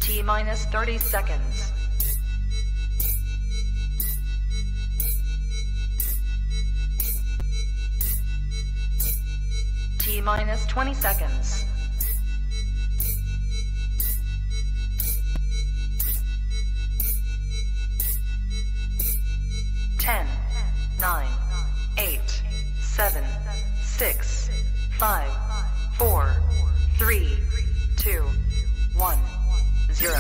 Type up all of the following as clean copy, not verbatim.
T-minus 30 seconds. T-minus 20 seconds. 10, 9, 8, 7, 6, 5, 4, 3, 2, 1, 0.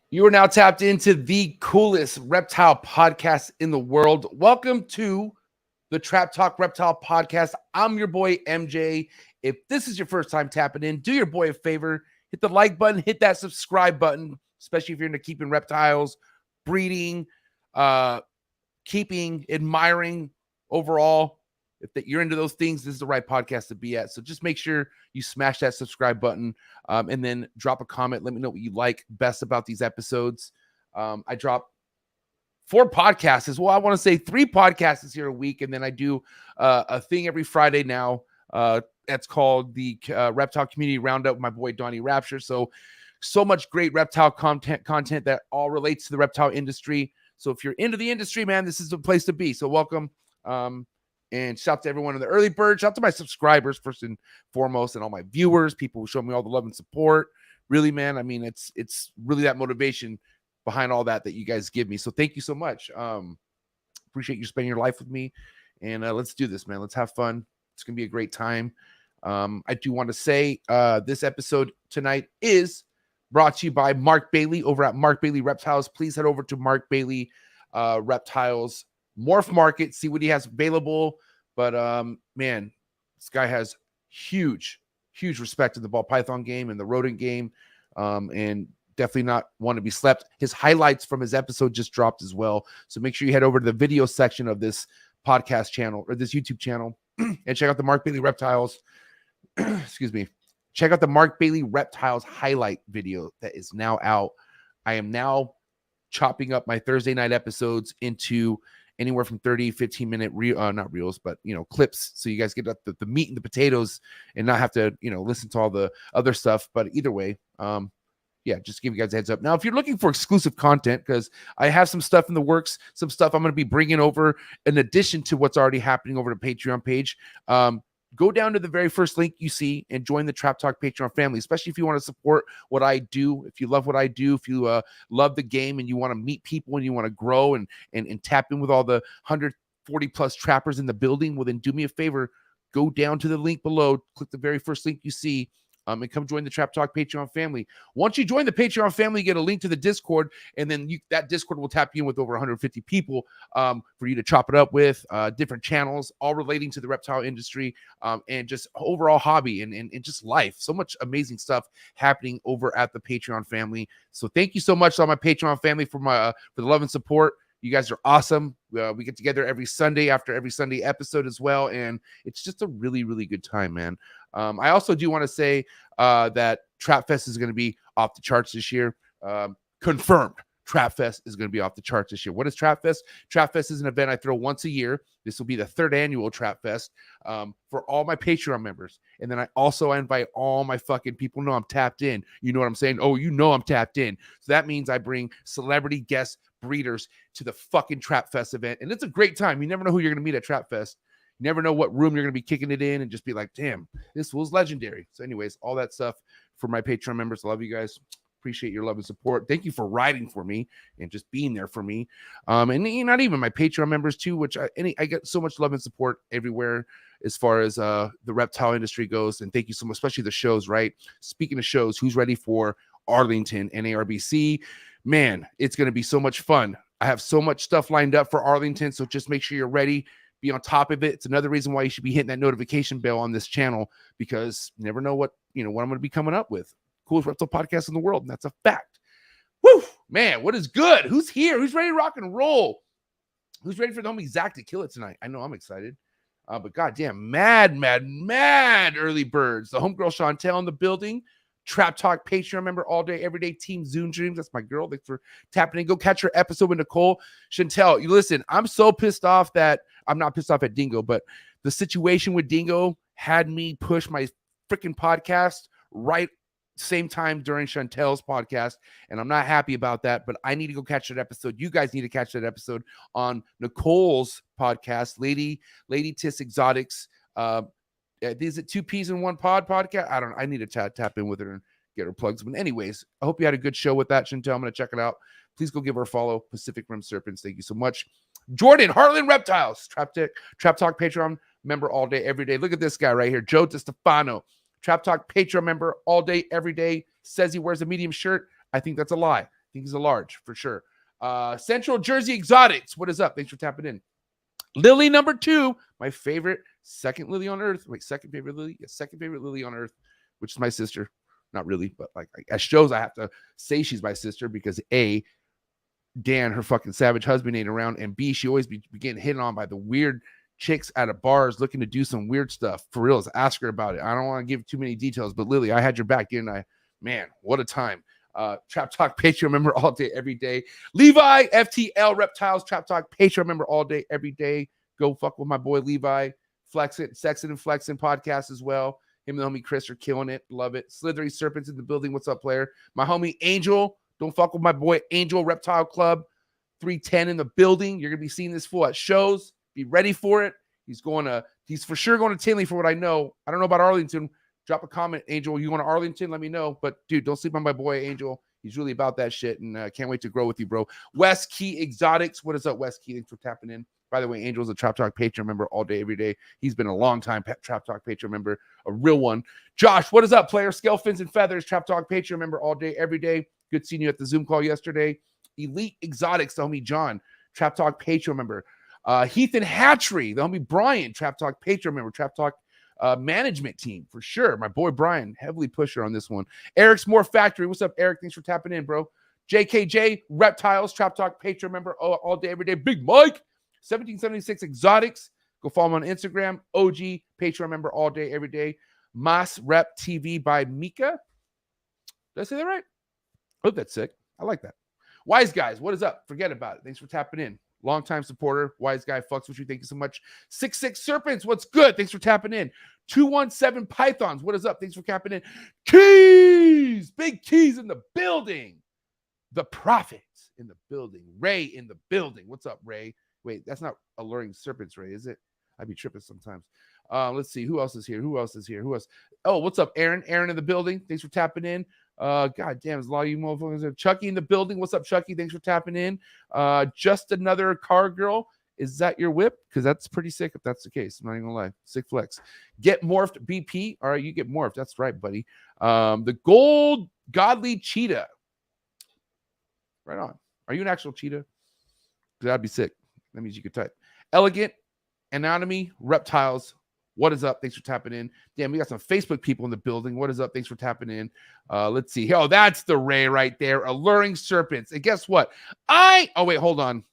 You are now tapped into the coolest reptile podcast in the world. Welcome to the Trap Talk Reptile Podcast. I'm your boy, MJ. If this is your first time tapping in, do your boy a favor. Hit the like button, hit that subscribe button, especially if you're into keeping reptiles, breeding, keeping, admiring overall. If you're into those things, this is the right podcast to be at. So just make sure you smash that subscribe button and then drop a comment. Let me know what you like best about these episodes. I drop 4 podcasts. Well, I want to say 3 podcasts here a week. And then I do a thing every Friday now. That's called the Reptile Community Roundup with my boy, Donnie Rapture. So much great reptile content that all relates to the reptile industry. So if you're into the industry, man, this is the place to be. So welcome. And shout out to everyone in the early bird. Shout out to my subscribers first and foremost, and all my viewers, people who show me all the love and support. Really, man, I mean, it's really that motivation behind all that you guys give me. So thank you so much. Appreciate you spending your life with me. And let's do this, man. Let's have fun. It's going to be a great time. I do want to say this episode tonight is brought to you by Mark Bailey over at Mark Bailey Reptiles. Please head over to Mark Bailey Reptiles Morph Market, see what he has available. But man, this guy has huge respect in the ball python game and the rodent game, and definitely not one to be slept. His highlights from his episode just dropped as well, so make sure you head over to the video section of this podcast channel or this YouTube channel and check out the Mark Bailey Reptiles. Excuse me. Check out the Mark Bailey Reptiles highlight video that is now out. I am now chopping up my Thursday night episodes into anywhere from 30, 15-minute not reels, but clips, so you guys get the meat and the potatoes and not have to listen to all the other stuff. But either way, yeah, just give you guys a heads up. Now, if you're looking for exclusive content, because I have some stuff in the works, some stuff I'm going to be bringing over in addition to what's already happening over the Patreon page, go down to the very first link you see and join the Trap Talk Patreon family, especially if you want to support what I do. If you love what I do, if you love the game and you want to meet people and you want to grow and tap in with all the 140 plus trappers in the building, well, then do me a favor, go down to the link below, click the very first link you see, and come join the Trap Talk Patreon family. Once you join the Patreon family, you get a link to the Discord, and then that Discord will tap you in with over 150 people for you to chop it up with, different channels, all relating to the reptile industry and just overall hobby and just life. So much amazing stuff happening over at the Patreon family. So thank you so much to all my Patreon family for the love and support. You guys are awesome. We get together every Sunday after every Sunday episode as well, and it's just a really, really good time, man. I also do want to say that Trap Fest is going to be off the charts this year. Confirmed. Trap Fest is going to be off the charts this year. What is Trap Fest? Trap Fest is an event I throw once a year. This will be the 3rd annual Trap Fest for all my Patreon members. And then I invite all my fucking people know I'm tapped in. You know what I'm saying? Oh, I'm tapped in. So that means I bring celebrity guest breeders to the fucking Trap Fest event. And it's a great time. You never know who you're going to meet at Trap Fest. You never know what room you're going to be kicking it in and just be like, damn, this fool's legendary. So anyways, all that stuff for my Patreon members. I love you guys. Appreciate your love and support. Thank you for riding for me and just being there for me. And not even my Patreon members too, which I get so much love and support everywhere as far as the reptile industry goes. And thank you so much, especially the shows, right? Speaking of shows, who's ready for Arlington, NARBC? Man, it's going to be so much fun. I have so much stuff lined up for Arlington. So just make sure you're ready. Be on top of it. It's another reason why you should be hitting that notification bell on this channel, because you never know what I'm going to be coming up with. Coolest reptile podcast in the world, and that's a fact. Woo, man, what is good? Who's here? Who's ready to rock and roll? Who's ready for the homie Zach to kill it tonight? I know I'm excited. But goddamn, mad early birds. The homegirl Chantel in the building. Trap Talk Patreon member all day, every day. Team Zoom Dreams. That's my girl. Thanks for tapping in. Go catch her episode with Nicole. Chantel, you listen, I'm so pissed off that I'm not pissed off at Dingo, but the situation with Dingo had me push my freaking podcast right same time during Chantel's podcast, and I'm not happy about that, but I need to go catch that episode. You guys need to catch that episode on Nicole's podcast, Lady Tiss Exotics. Is it 2 Peas in 1 podcast? I need to tap in with her and get her plugs. But anyways, I hope you had a good show with that, Chantel. I'm going to check it out. Please go give her a follow. Pacific Rim Serpents. Thank you so much. Jordan, Heartland Reptiles, Trap Talk Patreon member all day, every day. Look at this guy right here, Joe DeStefano. Trap Talk Patreon member all day, every day. Says he wears a medium shirt. I think that's a lie. I think he's a large for sure. Central Jersey Exotics. What is up? Thanks for tapping in. Lily number 2, my favorite, second Lily on Earth. Wait, second favorite Lily? Yeah, second favorite Lily on Earth, which is my sister. Not really, but like as shows, I have to say she's my sister because A, Dan, her fucking savage husband, ain't around, and B, she always be getting hit on by the weird chicks at a bars looking to do some weird stuff. For reals, ask her about it. I don't want to give too many details, but Lily, I had your back, didn't I? Man, what a time. Trap Talk Patreon member all day, every day. Levi, FTL Reptiles, Trap Talk Patreon member all day, every day. Go fuck with my boy Levi. Sexin' and Flexin' podcast as well. Him and the homie Chris are killing it. Love it. Slithery Serpents in the building. What's up, player? My homie Angel. Don't fuck with my boy Angel Reptile Club. 310 in the building. You're going to be seeing this fool at shows. Be ready for it. He's for sure going to Tinley for what I know. I don't know about Arlington. Drop a comment, Angel. You going to Arlington? Let me know. But, dude, don't sleep on my boy Angel. He's really about that shit, and can't wait to grow with you, bro. West Key Exotics. What is up, West Key? Thanks for tapping in. By the way, Angel's a Trap Talk Patreon member all day, every day. He's been a long time Trap Talk Patreon member, a real one. Josh, what is up, player? Scale Fins and Feathers, Trap Talk Patreon member all day, every day. Good seeing you at the Zoom call yesterday. Elite Exotics, the homie John, Trap Talk Patreon member. Heath and Hatchery, the homie Brian, Trap Talk Patreon member, Trap Talk management team for sure. My boy Brian, heavily pusher on this one. Eric's More Factory. What's up, Eric? Thanks for tapping in, bro. JKJ Reptiles, Trap Talk Patreon member all day, every day. Big Mike, 1776 Exotics. Go follow him on Instagram. OG Patreon member all day, every day. Mas Rep TV by Mika. Did I say that right? I hope that's sick. I like that. Wise Guys, what is up? Forget about it. Thanks for tapping in. Longtime supporter. Wise Guy fucks with you. Thank you so much. 66 Serpents, what's good? Thanks for tapping in. 217 Pythons, what is up? Thanks for tapping in. Keys, big Keys in the building. The Prophets in the building. Ray in the building. What's up, Ray? Wait, that's not Alluring Serpents, Ray, is it? I'd be tripping sometimes. Let's see. Who else is here? Who else? Oh, what's up, Aaron? Aaron in the building. Thanks for tapping in. God damn, there's a lot of you motherfuckers. Chucky in the building. What's up, Chucky? Thanks for tapping in. Just Another Car Girl. Is that your whip? Because that's pretty sick if that's the case. I'm not even gonna lie. Sick flex. Get Morphed BP. All right, you get morphed. That's right, buddy. The Gold Godly Cheetah. Right on. Are you an actual cheetah? That'd be sick. That means you could type. Elegant Anatomy Reptiles. What is up? Thanks for tapping in. Damn, we got some Facebook people in the building. What is up? Thanks for tapping in. Let's see. Oh, that's the Ray right there. Alluring Serpents. And guess what? Oh, wait, hold on.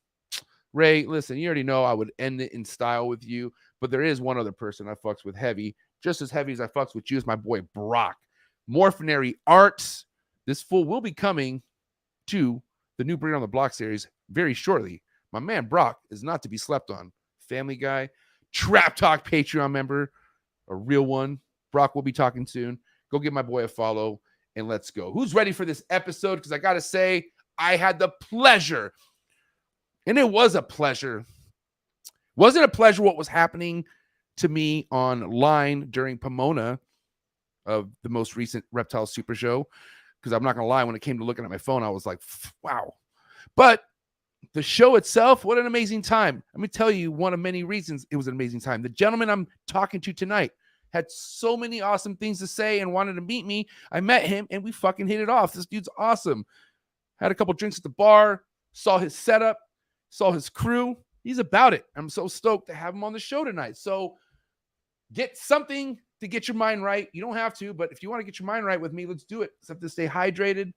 Ray, listen, you already know I would end it in style with you, but there is one other person I fucks with heavy, just as heavy as I fucks with you, is my boy Brock. Morphinary Arts. This fool will be coming to the new Breed on the Block series very shortly. My man Brock is not to be slept on. Family Guy. Trap Talk Patreon member, a real one. Brock will be talking soon. Go give my boy a follow and let's go. Who's ready for this episode? Because I got to say, I had the pleasure, and it was a pleasure. Wasn't a pleasure what was happening to me online during Pomona of the most recent Reptile Super Show. Because I'm not going to lie, when it came to looking at my phone, I was like, wow. But the show itself, what an amazing time. Let me tell you one of many reasons it was an amazing time. The gentleman I'm talking to tonight had so many awesome things to say and wanted to meet me. I met him and we fucking hit it off. This dude's awesome. Had a couple drinks at the bar, saw his setup, saw his crew. He's about it. I'm so stoked to have him on the show tonight. So get something to get your mind right. You don't have to, but if you want to get your mind right with me, let's do it. Except to stay hydrated.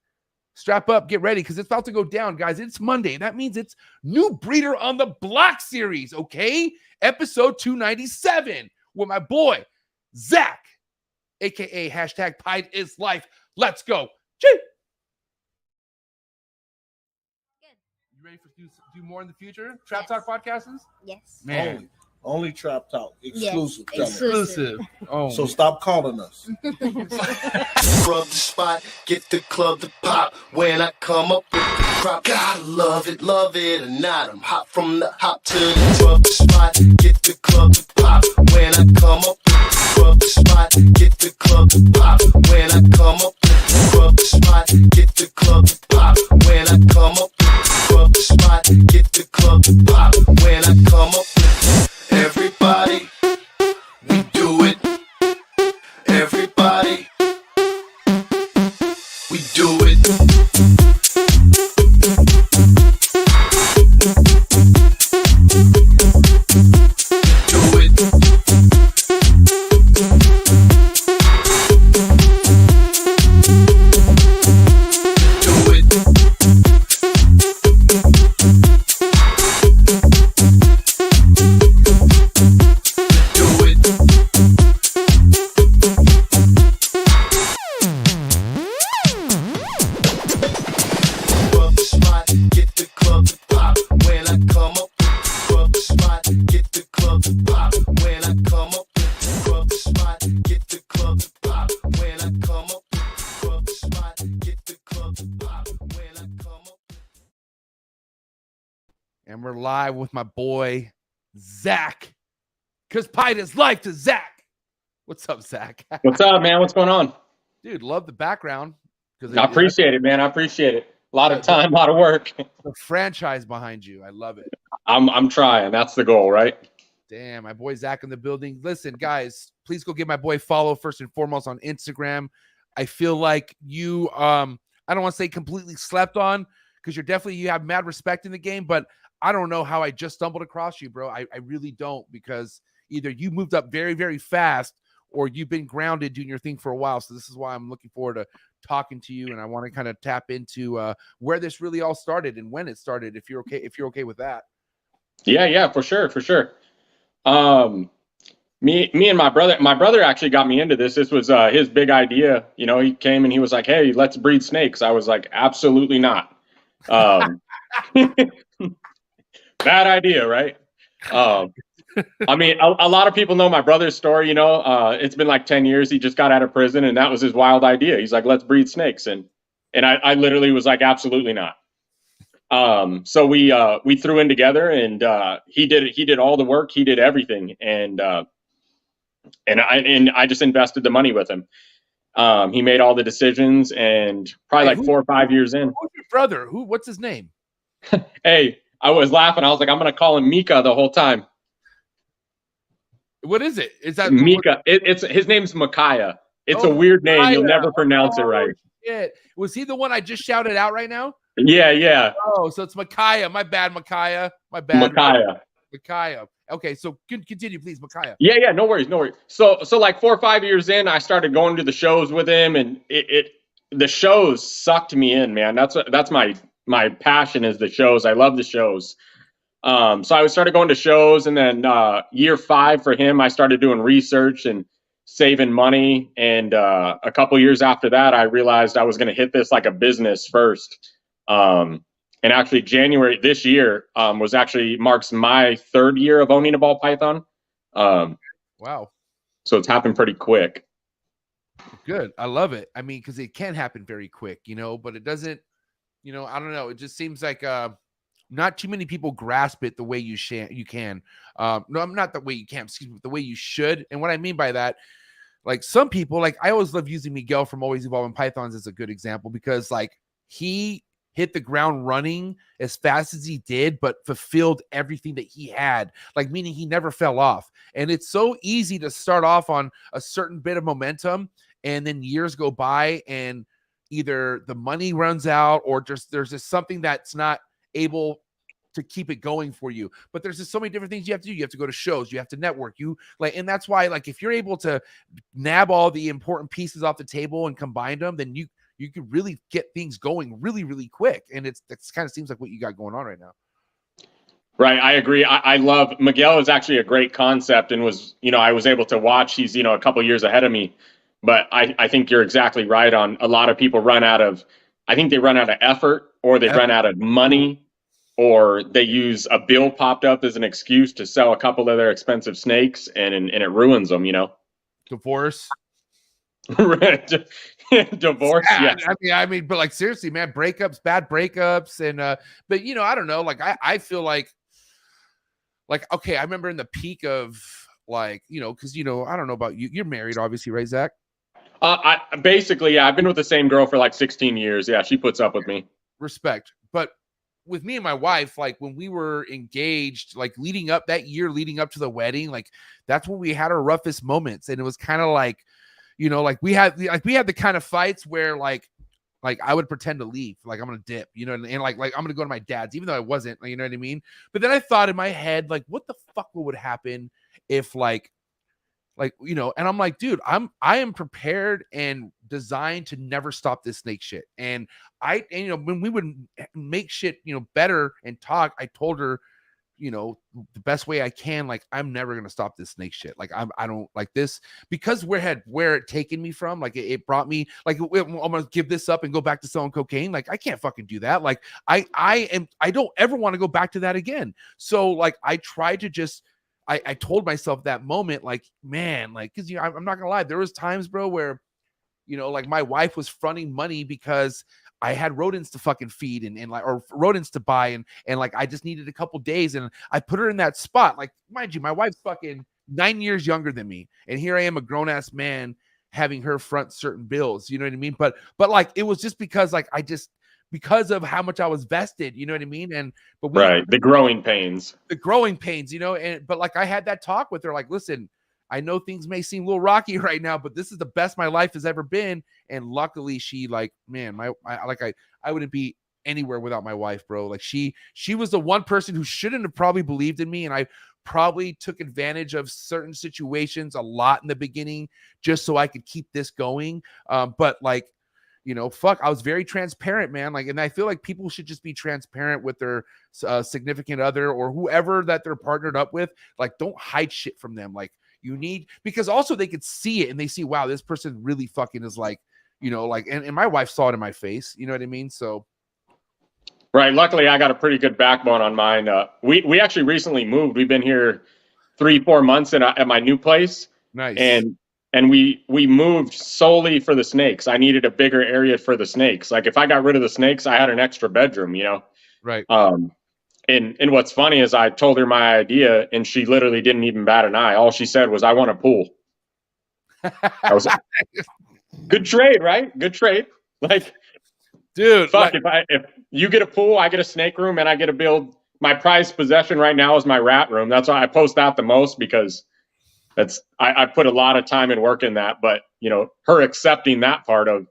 Strap up, get ready, because it's about to go down, guys. It's Monday. That means it's New Breeder on the Block series, okay? Episode 297 with my boy, Zach, aka hashtag Pied is Life. Let's go. Chee! You ready for do more in the future? Trap Talk podcasts? Yes. Man. Only Trap Talk. Exclusive. Yes, Exclusive. Oh, So stop calling us. Rub the spot, get the club to pop. When I come up with the crop, gotta love it or not. I'm hot from the hop to the rub the spot, get the club to pop. When I come up with the rub the spot, get the club to pop. When I come up with the rub the spot, get the club to pop. When I come up with the rub the spot, get the club to pop. When I come up with everybody, we do it. Everybody, we do it. Do it. Do it. Do it. Rub the spot, get the club to pop. When I come up with rub the spot, get the club to pop. When I come up with rub the spot, get the club to pop. When I come up with rub the spot, get the club to pop. When I come up. and we're live with my boy, Zach. Because Pied is Life to Zach. What's up, Zach? What's up, man? What's going on? Dude, love the background. I appreciate it, man. I appreciate it. A lot of time, a lot of work. The franchise behind you. I love it. I'm trying. That's the goal, right? Damn, my boy Zach in the building. Listen, guys, please go give my boy follow first and foremost on Instagram. I feel like you, I don't want to say completely slept on, because you have mad respect in the game, but I don't know how I just stumbled across you, bro. I really don't, because either you moved up very, very fast, or you've been grounded doing your thing for a while. So this is why I'm looking forward to talking to you, and I want to kind of tap into where this really all started and when it started, if you're okay with that. Yeah, for sure. Me and my brother actually got me into this. This was his big idea. You know, he came and he was like, "Hey, let's breed snakes." I was like, "Absolutely not." Bad idea, right? I mean, a lot of people know my brother's story. You know, it's been like 10 years. He just got out of prison, and that was his wild idea. He's like, "Let's breed snakes," and I literally was like, "Absolutely not." So we threw in together, and he did all the work. He did everything, and I just invested the money with him. He made all the decisions, and probably like 4 or 5 years in. Who's your brother? What's his name? Hey, I was laughing. I was like, I'm gonna call him Mika the whole time. What is it? Is that Mika? It's his name's Micaiah. It's a weird name. Micaiah. You'll never pronounce it right. Shit. Was he the one I just shouted out right now? Yeah. Oh, so it's Micaiah. My bad, Micaiah. My bad. Micaiah. Okay, so continue, please, Micaiah. Yeah. No worries. So like 4 or 5 years in, I started going to the shows with him, and the shows sucked me in, man. That's my passion is the shows. I love the shows. So I started going to shows, and then year 5 for him, I started doing research and saving money. And a couple years after that, I realized I was going to hit this like a business first. And actually, January this year marks my 3rd year of owning a ball python. Wow. So it's happened pretty quick. Good. I love it. I mean, because it can happen very quick, you know, but it doesn't, you know, I don't know. It just seems like not too many people grasp it the way you can. No, I'm not the way you can, excuse me, the way you should. And what I mean by that, like some people, like I always love using Miguel from Always Evolving Pythons as a good example, because like he hit the ground running as fast as he did, but fulfilled everything that he had, like meaning he never fell off. And it's so easy to start off on a certain bit of momentum, and then years go by and either the money runs out, or just there's just something that's not able to keep it going for you. But there's just so many different things you have to do. You have to go to shows, you have to network, and that's why, like, if you're able to nab all the important pieces off the table and combine them, then you could really get things going really, really quick. And it's kind of seems like what you got going on right now. Right. I agree. I love Miguel is actually a great concept, and was, I was able to watch. He's, a couple years ahead of me. But I think you're exactly right on a lot of people I think they run out of effort, or they run out of money, or they use a bill popped up as an excuse to sell a couple of their expensive snakes, and it ruins them, Divorce. Divorce. Yeah. I mean, but like seriously, man, breakups, bad breakups, and but I don't know. Like I feel like okay, I remember in the peak of because I don't know about you. You're married, obviously, right, Zach? I basically, yeah, I've been with the same girl for like 16 years. Yeah, she puts up with me. Respect. But with me and my wife, like when we were engaged, like leading up to the wedding, like that's when we had our roughest moments. And it was kind of like, we had the kind of fights where like I would pretend to leave, like I'm gonna dip, and like I'm gonna go to my dad's, even though I wasn't, you know what I mean? But then I thought in my head, like, what the fuck would happen if and I'm like, dude, I am prepared and designed to never stop this snake shit. And when we would make shit, better and talk, I told her, the best way I can, like, I'm never going to stop this snake shit. Like, I don't like this because where it taken me from, like it brought me like, I'm going to give this up and go back to selling cocaine. Like, I can't fucking do that. Like I don't ever want to go back to that again. So like, I tried to just, I told myself that moment, like, man, like, cause I'm not gonna lie. There was times, bro, where, like my wife was fronting money because I had rodents to fucking feed and like, or rodents to buy. And like, I just needed a couple days and I put her in that spot. Like, mind you, my wife's fucking 9 years younger than me. And here I am, a grown ass man having her front certain bills. You know what I mean? But like, it was just because like, because of how much I was vested, you know what I mean? Right. The growing pains, but like I had that talk with her, like, listen, I know things may seem a little rocky right now, but this is the best my life has ever been. And luckily she like, man, I wouldn't be anywhere without my wife, bro. Like she was the one person who shouldn't have probably believed in me. And I probably took advantage of certain situations a lot in the beginning, just so I could keep this going. But like, fuck, I was very transparent, man. Like, and I feel like people should just be transparent with their significant other or whoever that they're partnered up with. Like, don't hide shit from them. Like, because also they could see it and they see, wow, this person really fucking is like, and my wife saw it in my face. You know what I mean? So. Right. Luckily, I got a pretty good backbone on mine. We actually recently moved. We've been here 3-4 months at my new place. Nice. And we moved solely for the snakes. I needed a bigger area for the snakes. Like if I got rid of the snakes, I had an extra bedroom, Right. And what's funny is I told her my idea and she literally didn't even bat an eye. All she said was, I want a pool. I was like, good trade, right? Good trade. Like, dude, fuck, if you get a pool, I get a snake room and I get to build. My prized possession right now is my rat room. That's why I post that the most, because I put a lot of time and work in that. But her accepting that part of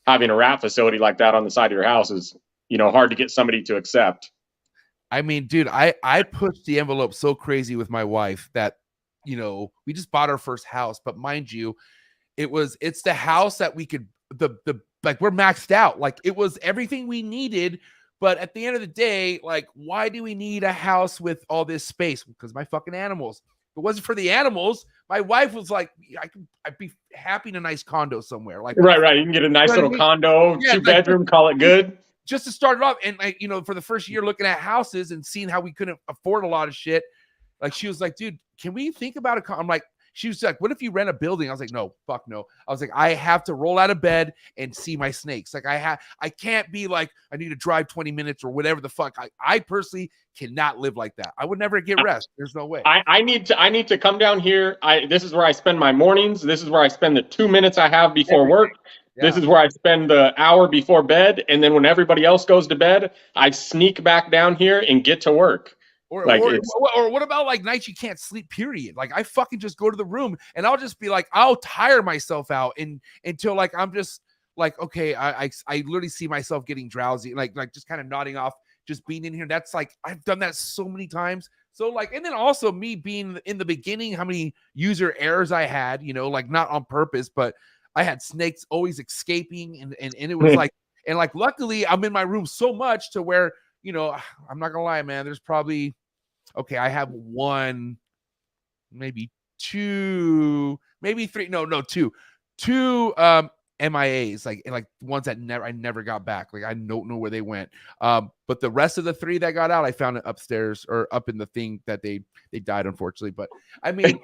having a rat facility like that on the side of your house is hard to get somebody to accept. I mean, dude, I pushed the envelope so crazy with my wife that we just bought our first house, but mind you, it's the house that we could like we're maxed out. Like it was everything we needed. But at the end of the day, like, why do we need a house with all this space? Because my fucking animals. If it wasn't for the animals, my wife was like, I'd be happy in a nice condo somewhere. Like, right. You can get a nice little condo, 2-bedroom, call it good. Just to start it off. And like, for the first year looking at houses and seeing how we couldn't afford a lot of shit. Like, she was like, dude, can we think about it? I'm like, she was like, what if you rent a building? I was like, no, fuck no. I was like, I have to roll out of bed and see my snakes. Like I can't be like, I need to drive 20 minutes or whatever the fuck. I personally cannot live like that. I would never get rest. There's no way. I need to come down here. This is where I spend my mornings. This is where I spend the 2 minutes I have before work. Yeah. This is where I spend the hour before bed. And then when everybody else goes to bed, I sneak back down here and get to work. Or what about like nights you can't sleep, period? Like I fucking just go to the room and I'll just be like, I'll tire myself out until like, I'm just like, okay, I literally see myself getting drowsy, like just kind of nodding off, just being in here. That's like, I've done that so many times. So like, and then also me being in the beginning, how many user errors I had, like not on purpose, but I had snakes always escaping and it was like, and like, luckily I'm in my room so much to where, I'm not gonna lie, man, there's probably, okay, I have one, maybe two, maybe three, no, two 2 MIAs, like ones that I never got back. Like I don't know where they went. But the rest of the 3 that got out, I found it upstairs or up in the thing that they died, unfortunately. But I mean,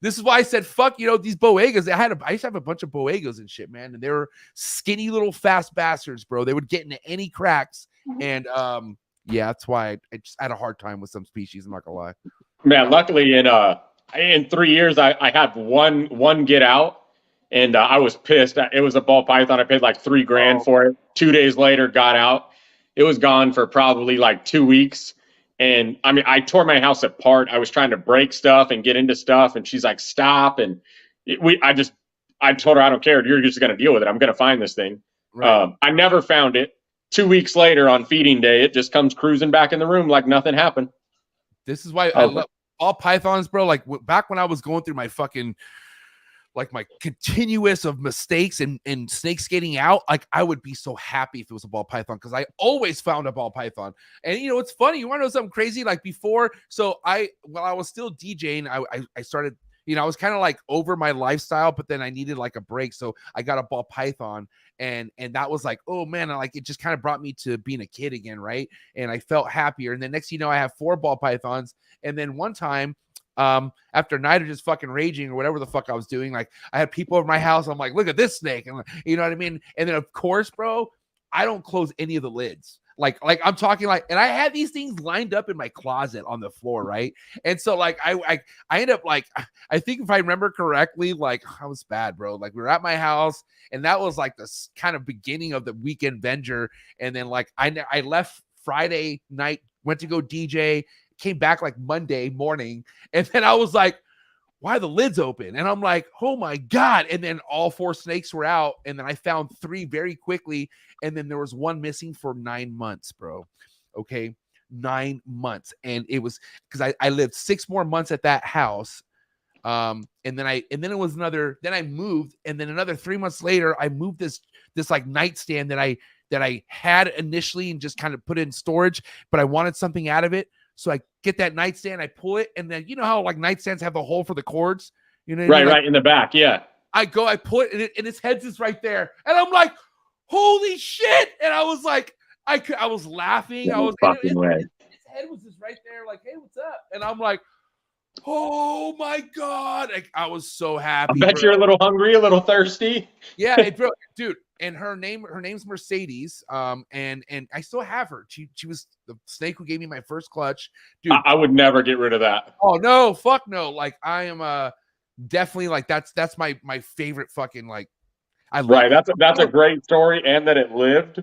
this is why I said, fuck, these Boegas. I used to have a bunch of Boegas and shit, man. And they were skinny little fast bastards, bro. They would get into any cracks. And yeah, that's why I just had a hard time with some species. I'm not gonna lie. Man, luckily in 3 years, I had one get out. And I was pissed. It was a ball python. I paid like $3,000 for it. 2 days later, got out. It was gone for probably like 2 weeks. And I mean, I tore my house apart. I was trying to break stuff and get into stuff. And she's like, stop. And I told her, I don't care. You're just going to deal with it. I'm going to find this thing. Right. I never found it. 2 weeks later on feeding day, it just comes cruising back in the room like nothing happened. This is why I love all pythons, bro. Like back when I was going through my fucking my continuous of mistakes and snakes getting out, like I would be so happy if it was a ball python because I always found a ball python. And it's funny, you want to know something crazy? Like before, so while I was still DJing, I started, I was kind of like over my lifestyle, but then I needed like a break, so I got a ball python, and that was like, oh man, it just kind of brought me to being a kid again, right? And I felt happier. And then next I have 4 ball pythons, and then one time, after a night of just fucking raging or whatever the fuck I was doing, like I had people over my house. I'm like, look at this snake. And you know what I mean? And then of course, bro, I don't close any of the lids. Like I'm talking and I had these things lined up in my closet on the floor. Right. And so like, I end up like, I think if I remember correctly, like I was bad, bro. Like we were at my house and that was like the kind of beginning of the weekend venture. And then like, I left Friday night, went to go DJ, came back like Monday morning, and then I was like, why are the lids open? And I'm like, oh my God. And then all 4 snakes were out, and then I found 3 very quickly, and then there was 1 missing for 9 months, bro. Okay, 9 months. And it was because I lived 6 more months at that house. And then it was then I moved, and then another 3 months later, I moved this like nightstand that I had initially and just kind of put it in storage, but I wanted something out of it. So I get that nightstand, I pull it, and then you know how like nightstands have the hole for the cords, right in the back, yeah. I pull it, and its head's is right there, and I'm like, holy shit! And I was like, I was laughing. No fucking way. Its head was just right there, like, hey, what's up? And I'm like, oh my God! I was so happy. I bet you're a little hungry, a little thirsty. Yeah, bro, dude. And her name's Mercedes. And I still have her. She was the snake who gave me my first clutch. Dude, I would never get rid of that. Oh no, fuck no. Like I am definitely like that's my favorite fucking like I love right. That's a great story, and that it lived.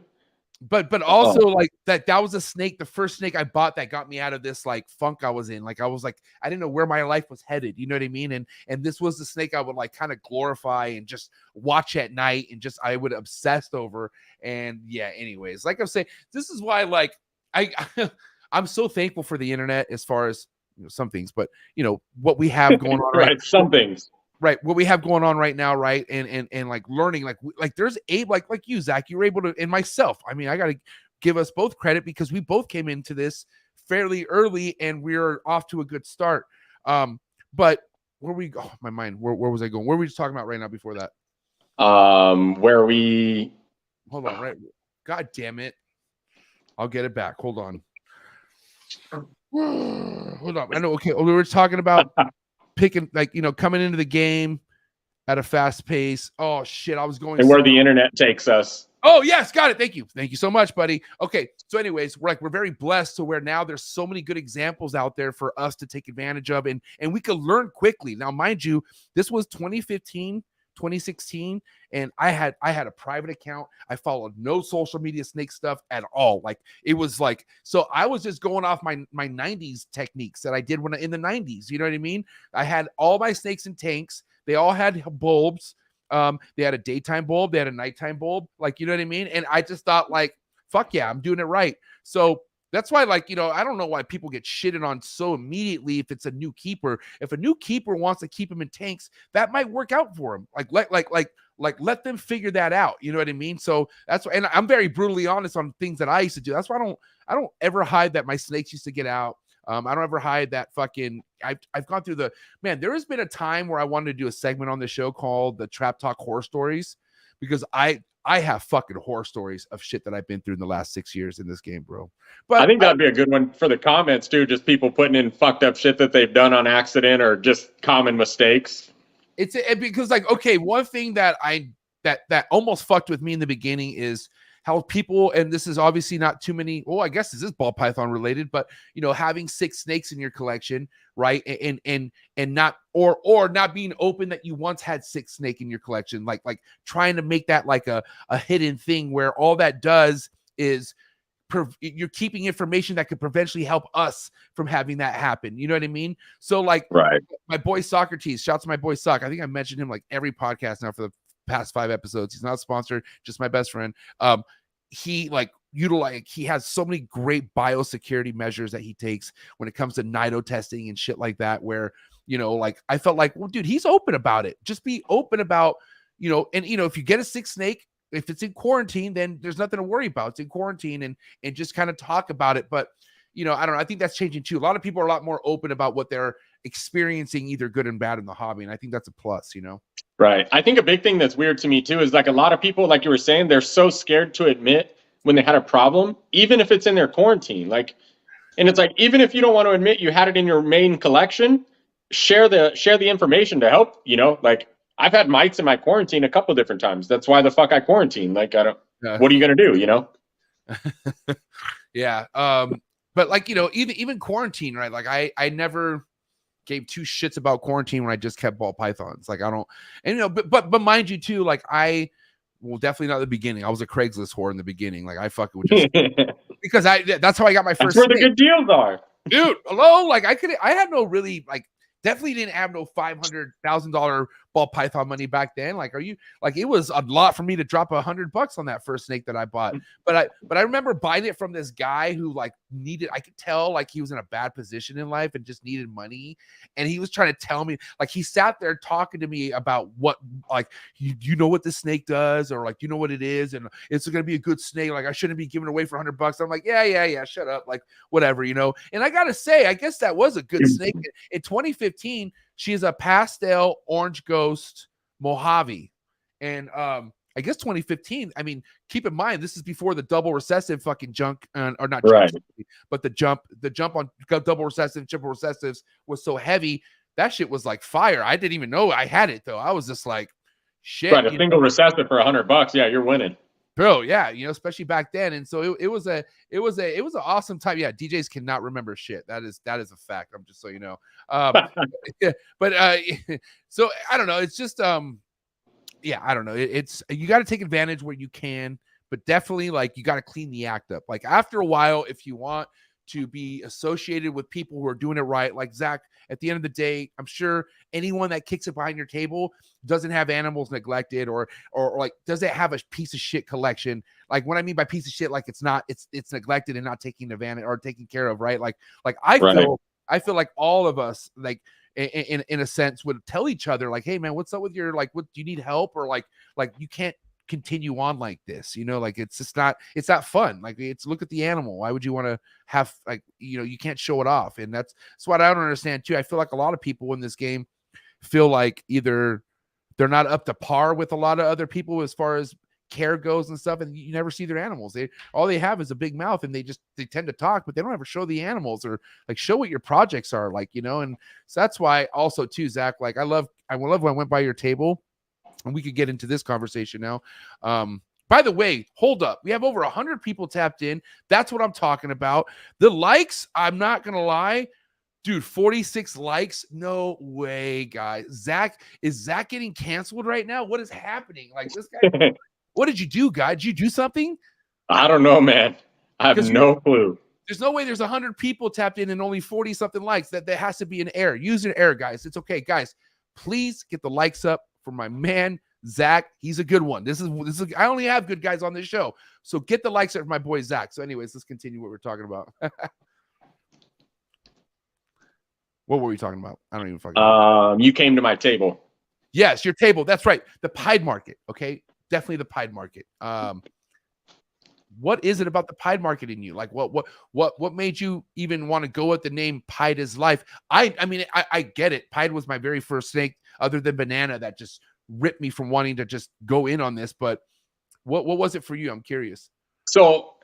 But also like that was a snake, the first snake I bought that got me out of this like funk I was in. Like I was like, I didn't know where my life was headed. You know what I mean? And this was the snake I would like kind of glorify and just watch at night and just I would obsessed over. And yeah, anyways, like I'm saying, this is why like I'm so thankful for the internet as far as some things, but what we have going on right, some things. Right, what we have going on right now, right, and like learning, like there's like you, Zach, you were able to, and myself. I mean, I got to give us both credit because we both came into this fairly early, and we're off to a good start. But where we go? Oh, my mind. Where was I going? Where were we just talking about right now? Before that, where we hold on, right? God damn it! I'll get it back. Hold on. Hold on. I know. Okay, we were talking about. Picking coming into the game at a fast pace. Oh shit, I was going and where the internet takes us. Oh yes, got it. Thank you so much, buddy. Okay, so anyways, we're very blessed to where now there's so many good examples out there for us to take advantage of, and we could learn quickly. Now, mind you, this was 2015, 2016, and I had a private account. I followed no social media snake stuff at all. Like it was like, so I was just going off my 90s techniques that I did when in the 90s. You know what I mean? I had all my snakes in tanks. They all had bulbs. They had a daytime bulb. They had a nighttime bulb. Like, you know what I mean? And I just thought like, fuck yeah, I'm doing it right. So that's why, like, I don't know why people get shitted on so immediately if it's a new keeper. If a new keeper wants to keep them in tanks, that might work out for them. Let them figure that out. You know what I mean? So that's why, and I'm very brutally honest on things that I used to do. That's why I don't ever hide that my snakes used to get out. I don't ever hide that fucking. I've gone through man. There has been a time where I wanted to do a segment on the show called the Trap Talk Horror Stories, because I have fucking horror stories of shit that I've been through in the last 6 years in this game, bro. But I think that'd be a good one for the comments too. Just people putting in fucked up shit that they've done on accident or just common mistakes. It's because like, okay, one thing that that almost fucked with me in the beginning is how people, and this is obviously not too many, well, I guess this is ball python related, but having 6 snakes in your collection, right? And not or not being open that you once had 6 snake in your collection, like trying to make that like a hidden thing where all that does is you're keeping information that could potentially help us from having that happen. You know what I mean? So like, right. My boy Socrates, shouts to my boy Sock. I think I mentioned him like every podcast now for the past 5 episodes. He's not sponsored, just my best friend. He he has so many great biosecurity measures that he takes when it comes to NIDO testing and shit like that, where like I felt like, well, dude, he's open about it. Just be open about, and if you get a 6 snake, if it's in quarantine, then there's nothing to worry about. It's in quarantine, and just kind of talk about it. But I don't know. I think that's changing too. A lot of people are a lot more open about what they're experiencing, either good and bad, in the hobby, and I think that's a plus. Right. I think a big thing that's weird to me too is like a lot of people, like you were saying, they're so scared to admit when they had a problem, even if it's in their quarantine. Like, and it's like, even if you don't want to admit you had it in your main collection, share the information to help. Like I've had mites in my quarantine a couple different times. That's why the fuck I quarantine. Like I don't. Yeah. What are you gonna do? Yeah. But like even quarantine, right? Like I never gave 2 shits about quarantine when I just kept ball pythons. Like I don't, and but mind you too, like well, definitely not the beginning. I was a Craigslist whore in the beginning. Like I fucking would just because that's how I got my first. That's where the good deals are, dude. Hello, like I had no really like. Definitely didn't have no $500,000 ball python money back then. Like, it was a lot for me to drop $100 on that first snake that I bought. But I remember buying it from this guy who like I could tell like he was in a bad position in life and just needed money. And he was trying to tell me, like, he sat there talking to me about what, like, you know what this snake does, or like, you know what it is, and it's going to be a good snake. Like, I shouldn't be giving it away for $100. I'm like, yeah, shut up. Like, whatever, And I got to say, I guess that was a good snake. In 2015, she is a pastel orange ghost Mojave. And I guess 2015, I mean, keep in mind, this is before the double recessive fucking junk, or not right. junk, but the jump on double recessive, triple recessives was so heavy. That shit was like fire. I didn't even know I had it, though. I was just like, shit. Right, a single recessive for $100. Yeah, you're winning. Bro, yeah, especially back then. And so it was an awesome time. Yeah, DJs cannot remember shit. That is a fact. I'm just so you know. But so I don't know. It's just yeah, I don't know. It's you got to take advantage where you can, but definitely like you got to clean the act up. Like after a while, if you want to be associated with people who are doing it right, like Zach, at the end of the day, I'm sure anyone that kicks it behind your table doesn't have animals neglected or like doesn't have a piece of shit collection. Like what I mean by piece of shit, like it's neglected and not taking advantage or taken care of, right? Like I feel like all of us, like in a sense, would tell each other like, hey man, what's up with your, like, what do you need help, or like you can't continue on like this, like it's not fun. Like it's, look at the animal. Why would you want to have, like, you can't show it off? And that's what I don't understand too. I feel like a lot of people in this game feel like either they're not up to par with a lot of other people as far as care goes and stuff, and you never see their animals. All they have is a big mouth, and they tend to talk, but they don't ever show the animals or like show what your projects are like, and so that's why also too, Zach, like I love when I went by your table. And we could get into this conversation now. By the way, hold up. We have over 100 people tapped in. That's what I'm talking about. The likes, I'm not going to lie. Dude, 46 likes? No way, guys. Is Zach getting canceled right now? What is happening? Like this guy, what did you do, guy? Did you do something? I don't know, man. I have no clue. There's no way there's 100 people tapped in and only 40 something likes. That there has to be an error. Use an error, guys. It's okay. Guys, please get the likes up for my man Zach. He's a good one. This is I only have good guys on this show, so get the likes up for my boy Zach. So anyways, let's continue what we're talking about. What were we talking about? I don't even fucking know. You came to my table. Yes, your table. That's right. The Pied Market. Okay, definitely the Pied Market. what is it about the pied market in you? Like what made you even want to go with the name Pied is Life? I mean, I get it. Pied was my very first snake other than Banana that just ripped me from wanting to just go in on this. But what was it for you? I'm curious. So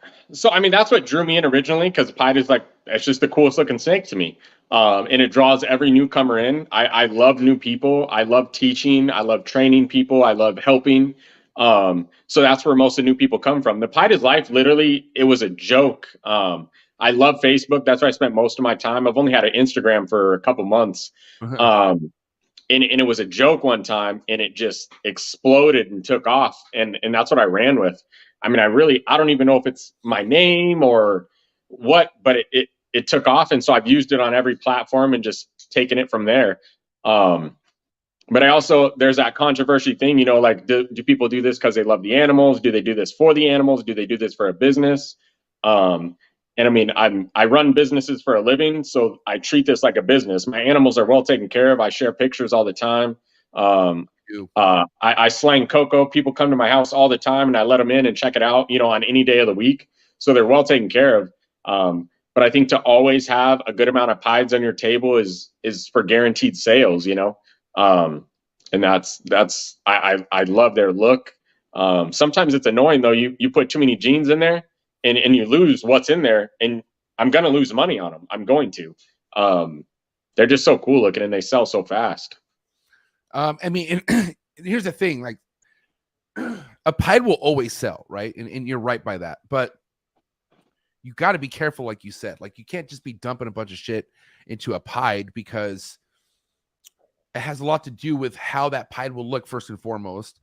I mean, that's what drew me in originally, because Pied is like, it's just the coolest looking snake to me. And it draws every newcomer in. I love new people. I love teaching. I love training people. I love helping. So that's where most of the new people come from. The Pied is Life, literally, it was a joke. I love Facebook. That's where I spent most of my time. I've only had an Instagram for a couple months. And it was a joke one time, and it just exploded and took off. And that's what I ran with. I mean, I don't even know if it's my name or what, but it took off. And so I've used it on every platform and just taken it from there. But I also, there's that controversy thing, you know, like, do people do this because they love the animals? Do they do this for the animals? Do they do this for a business? And I mean, I run businesses for a living, so I treat this like a business. My animals are well taken care of. I share pictures all the time. I slang cocoa. People come to my house all the time, and I let them in and check it out, you know, on any day of the week. So they're well taken care of. But I think to always have a good amount of pieds on your table is for guaranteed sales, you know. And I love their look. Sometimes it's annoying though. You put too many genes in there, and you lose what's in there, and I'm going to lose money on them. I'm going to. They're just so cool looking, and they sell so fast. I mean, here's the thing, like, a pied will always sell, right? And you're right by that, but you got to be careful, like you said. Like, you can't just be dumping a bunch of shit into a pied, because it has a lot to do with how that pied will look first and foremost.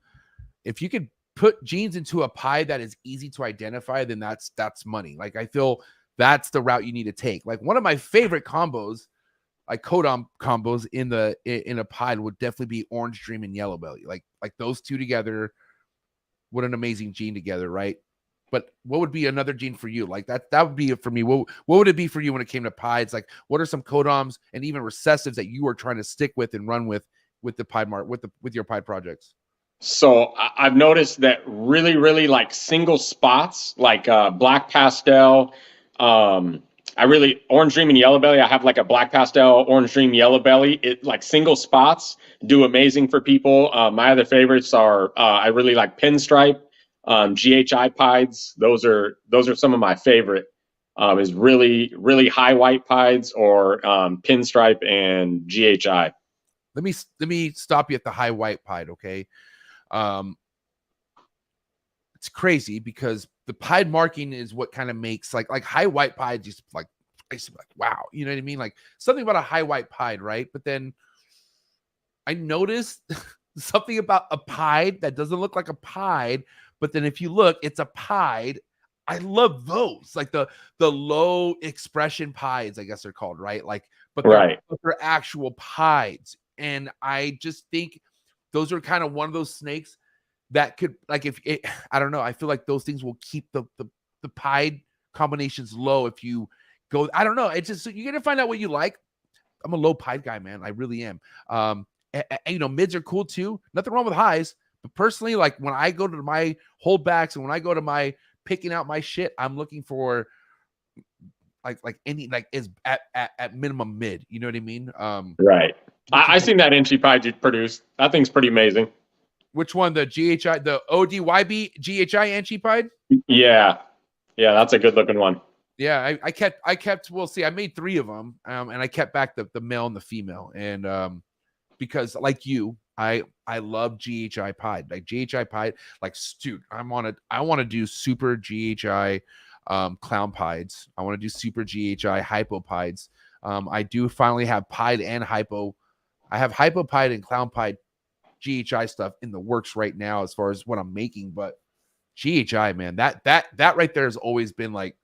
If you could put genes into a pied that is easy to identify, then that's money. Like, I feel that's the route you need to take. Like, one of my favorite combos, like codom combos in a pied, would definitely be Orange Dream and Yellow Belly. Like those two together, what an amazing gene together, right? But what would be another gene for you? Like that would be it for me. What would it be for you when it came to pieds? Like, what are some codoms and even recessives that you are trying to stick with and run with the pied mark, with your pied projects? So I've noticed that really, really like single spots, like black pastel, Orange Dream and Yellow Belly. I have like a black pastel, Orange Dream, Yellow Belly. It like single spots do amazing for people. My other favorites are, I really like Pinstripe, GHI pieds. Those are some of my favorite, is really, really high white pieds, or Pinstripe and GHI. Let me stop you at the high white pied. Okay. It's crazy because the pied marking is what kind of makes like high white pied just like wow, you know what I mean? Like something about a high white pied, right? But then I noticed something about a pied that doesn't look like a pied, but then if you look, it's a pied. I love those, like the low expression pieds, I guess they're called, right? Like, but they're actual pieds, and I just think those are kind of one of those snakes that could, like, if it, I don't know, I feel like those things will keep the pied combinations low if you go. I don't know. It's just, you got to find out what you like. I'm a low pied guy, man. I really am. You know, mids are cool too. Nothing wrong with highs, but personally, like when I go to my holdbacks and when I go to my picking out my shit, I'm looking for like any, like is at minimum mid. You know what I mean? Right. I seen that Inchy pied you produced. That thing's pretty amazing. Which one? The GHI, the ODYB GHI Inchy pied? Yeah, that's a good looking one. Yeah, I kept. We'll see. I made 3 of them, and I kept back the male and the female, and because like you, I love GHI pied, like GHI pied, like dude, I want to do super GHI clown pieds. I want to do super GHI hypo pieds. I do finally have pied and hypo. I have hypo pied and clown pied GHI stuff in the works right now as far as what I'm making, but GHI, man, that right there has always been like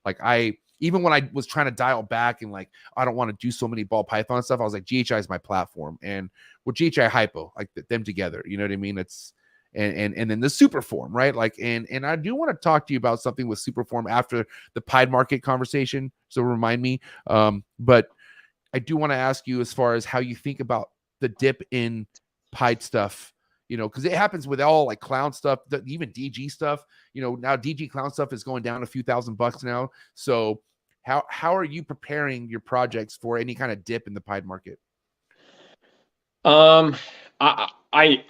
I, even when I was trying to dial back and like I don't want to do so many ball python stuff, I was like, GHI is my platform, and with GHI hypo, like them together, you know what I mean? It's and then the super form, right? Like and I do want to talk to you about something with super form after the pied market conversation, so remind me. But I do want to ask you as far as how you think about the dip in pied stuff, you know, because it happens with all like clown stuff, even DG stuff. You know, now DG clown stuff is going down a few $1,000 now. So how are you preparing your projects for any kind of dip in the pied market? I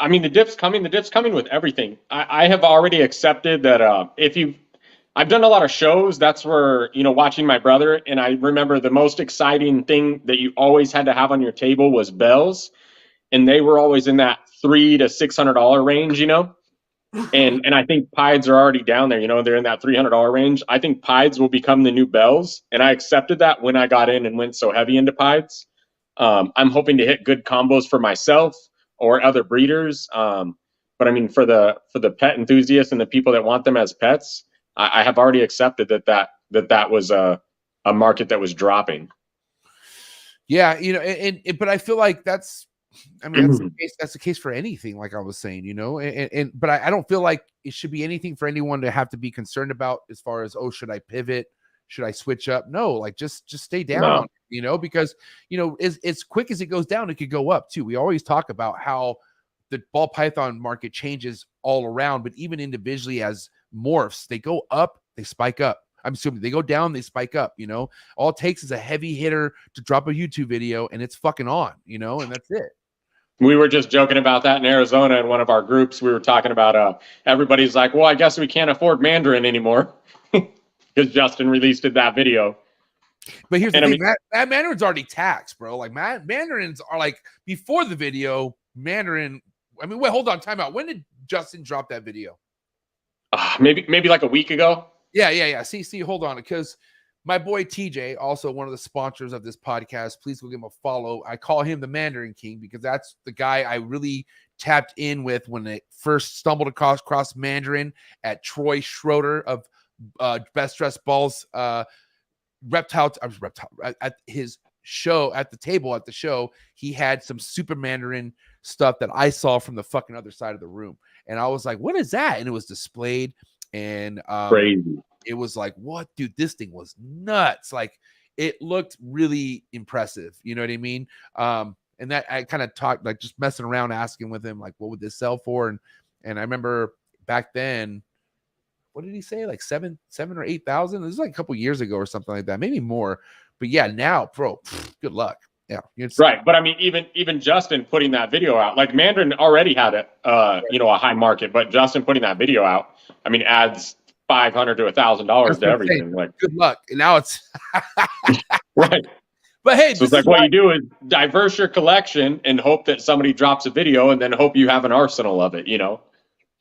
mean, the dip's coming with everything. I have already accepted that I've done a lot of shows. That's where, you know, watching my brother, and I remember the most exciting thing that you always had to have on your table was bells, and they were always in that $300 to $600 range, you know. And I think pieds are already down there, you know, they're in that $300 range. I think pieds will become the new bells, and I accepted that when I got in and went so heavy into pieds. I'm hoping to hit good combos for myself or other breeders. But I mean, for the pet enthusiasts and the people that want them as pets, I have already accepted that was a market that was dropping. Yeah, you know, but I feel like that's the case for anything, like I was saying, you know, but I don't feel like it should be anything for anyone to have to be concerned about as far as, oh, should I pivot? Should I switch up? No, like just stay down, No. You know, because, you know, as quick as it goes down, it could go up too. We always talk about how the ball python market changes all around, but even individually as morphs, they go up, they spike up. I'm assuming they go down, they spike up, you know. All it takes is a heavy hitter to drop a YouTube video and it's fucking on, you know, and that's it. We were just joking about that in Arizona in one of our groups. We were talking about everybody's like, well, I guess we can't afford Mandarin anymore because Justin released that video. But here's the thing, that Mandarin's already taxed, bro. Like Mandarins are like, before the video, Mandarin. I mean, wait, hold on, time out. When did Justin drop that video? Maybe like a week ago. Yeah. See, hold on, because my boy TJ, also one of the sponsors of this podcast, please go give him a follow. I call him the Mandarin King because that's the guy I really tapped in with when I first stumbled across Mandarin at Troy Schroeder of Best Dressed Balls Reptile at his show, at the table at the show. He had some super Mandarin stuff that I saw from the fucking other side of the room, and I was like, what is that? And it was displayed, and crazy. It was like, what, dude, this thing was nuts. Like, it looked really impressive, you know what I mean? And that I kind of talked, like, just messing around, asking with him, like, what would this sell for? And I remember back then, what did he say? Like seven or 8,000. This was like a couple years ago or something like that, maybe more. But yeah, now, bro, good luck. Yeah, right. But I mean, even Justin putting that video out, like Mandarin already had you know, a high market, but Justin putting that video out, I mean, adds $500 to $1,000 to everything. Like, good luck. And now it's right. But hey, so it's like what you do is diverse your collection and hope that somebody drops a video, and then hope you have an arsenal of it, you know.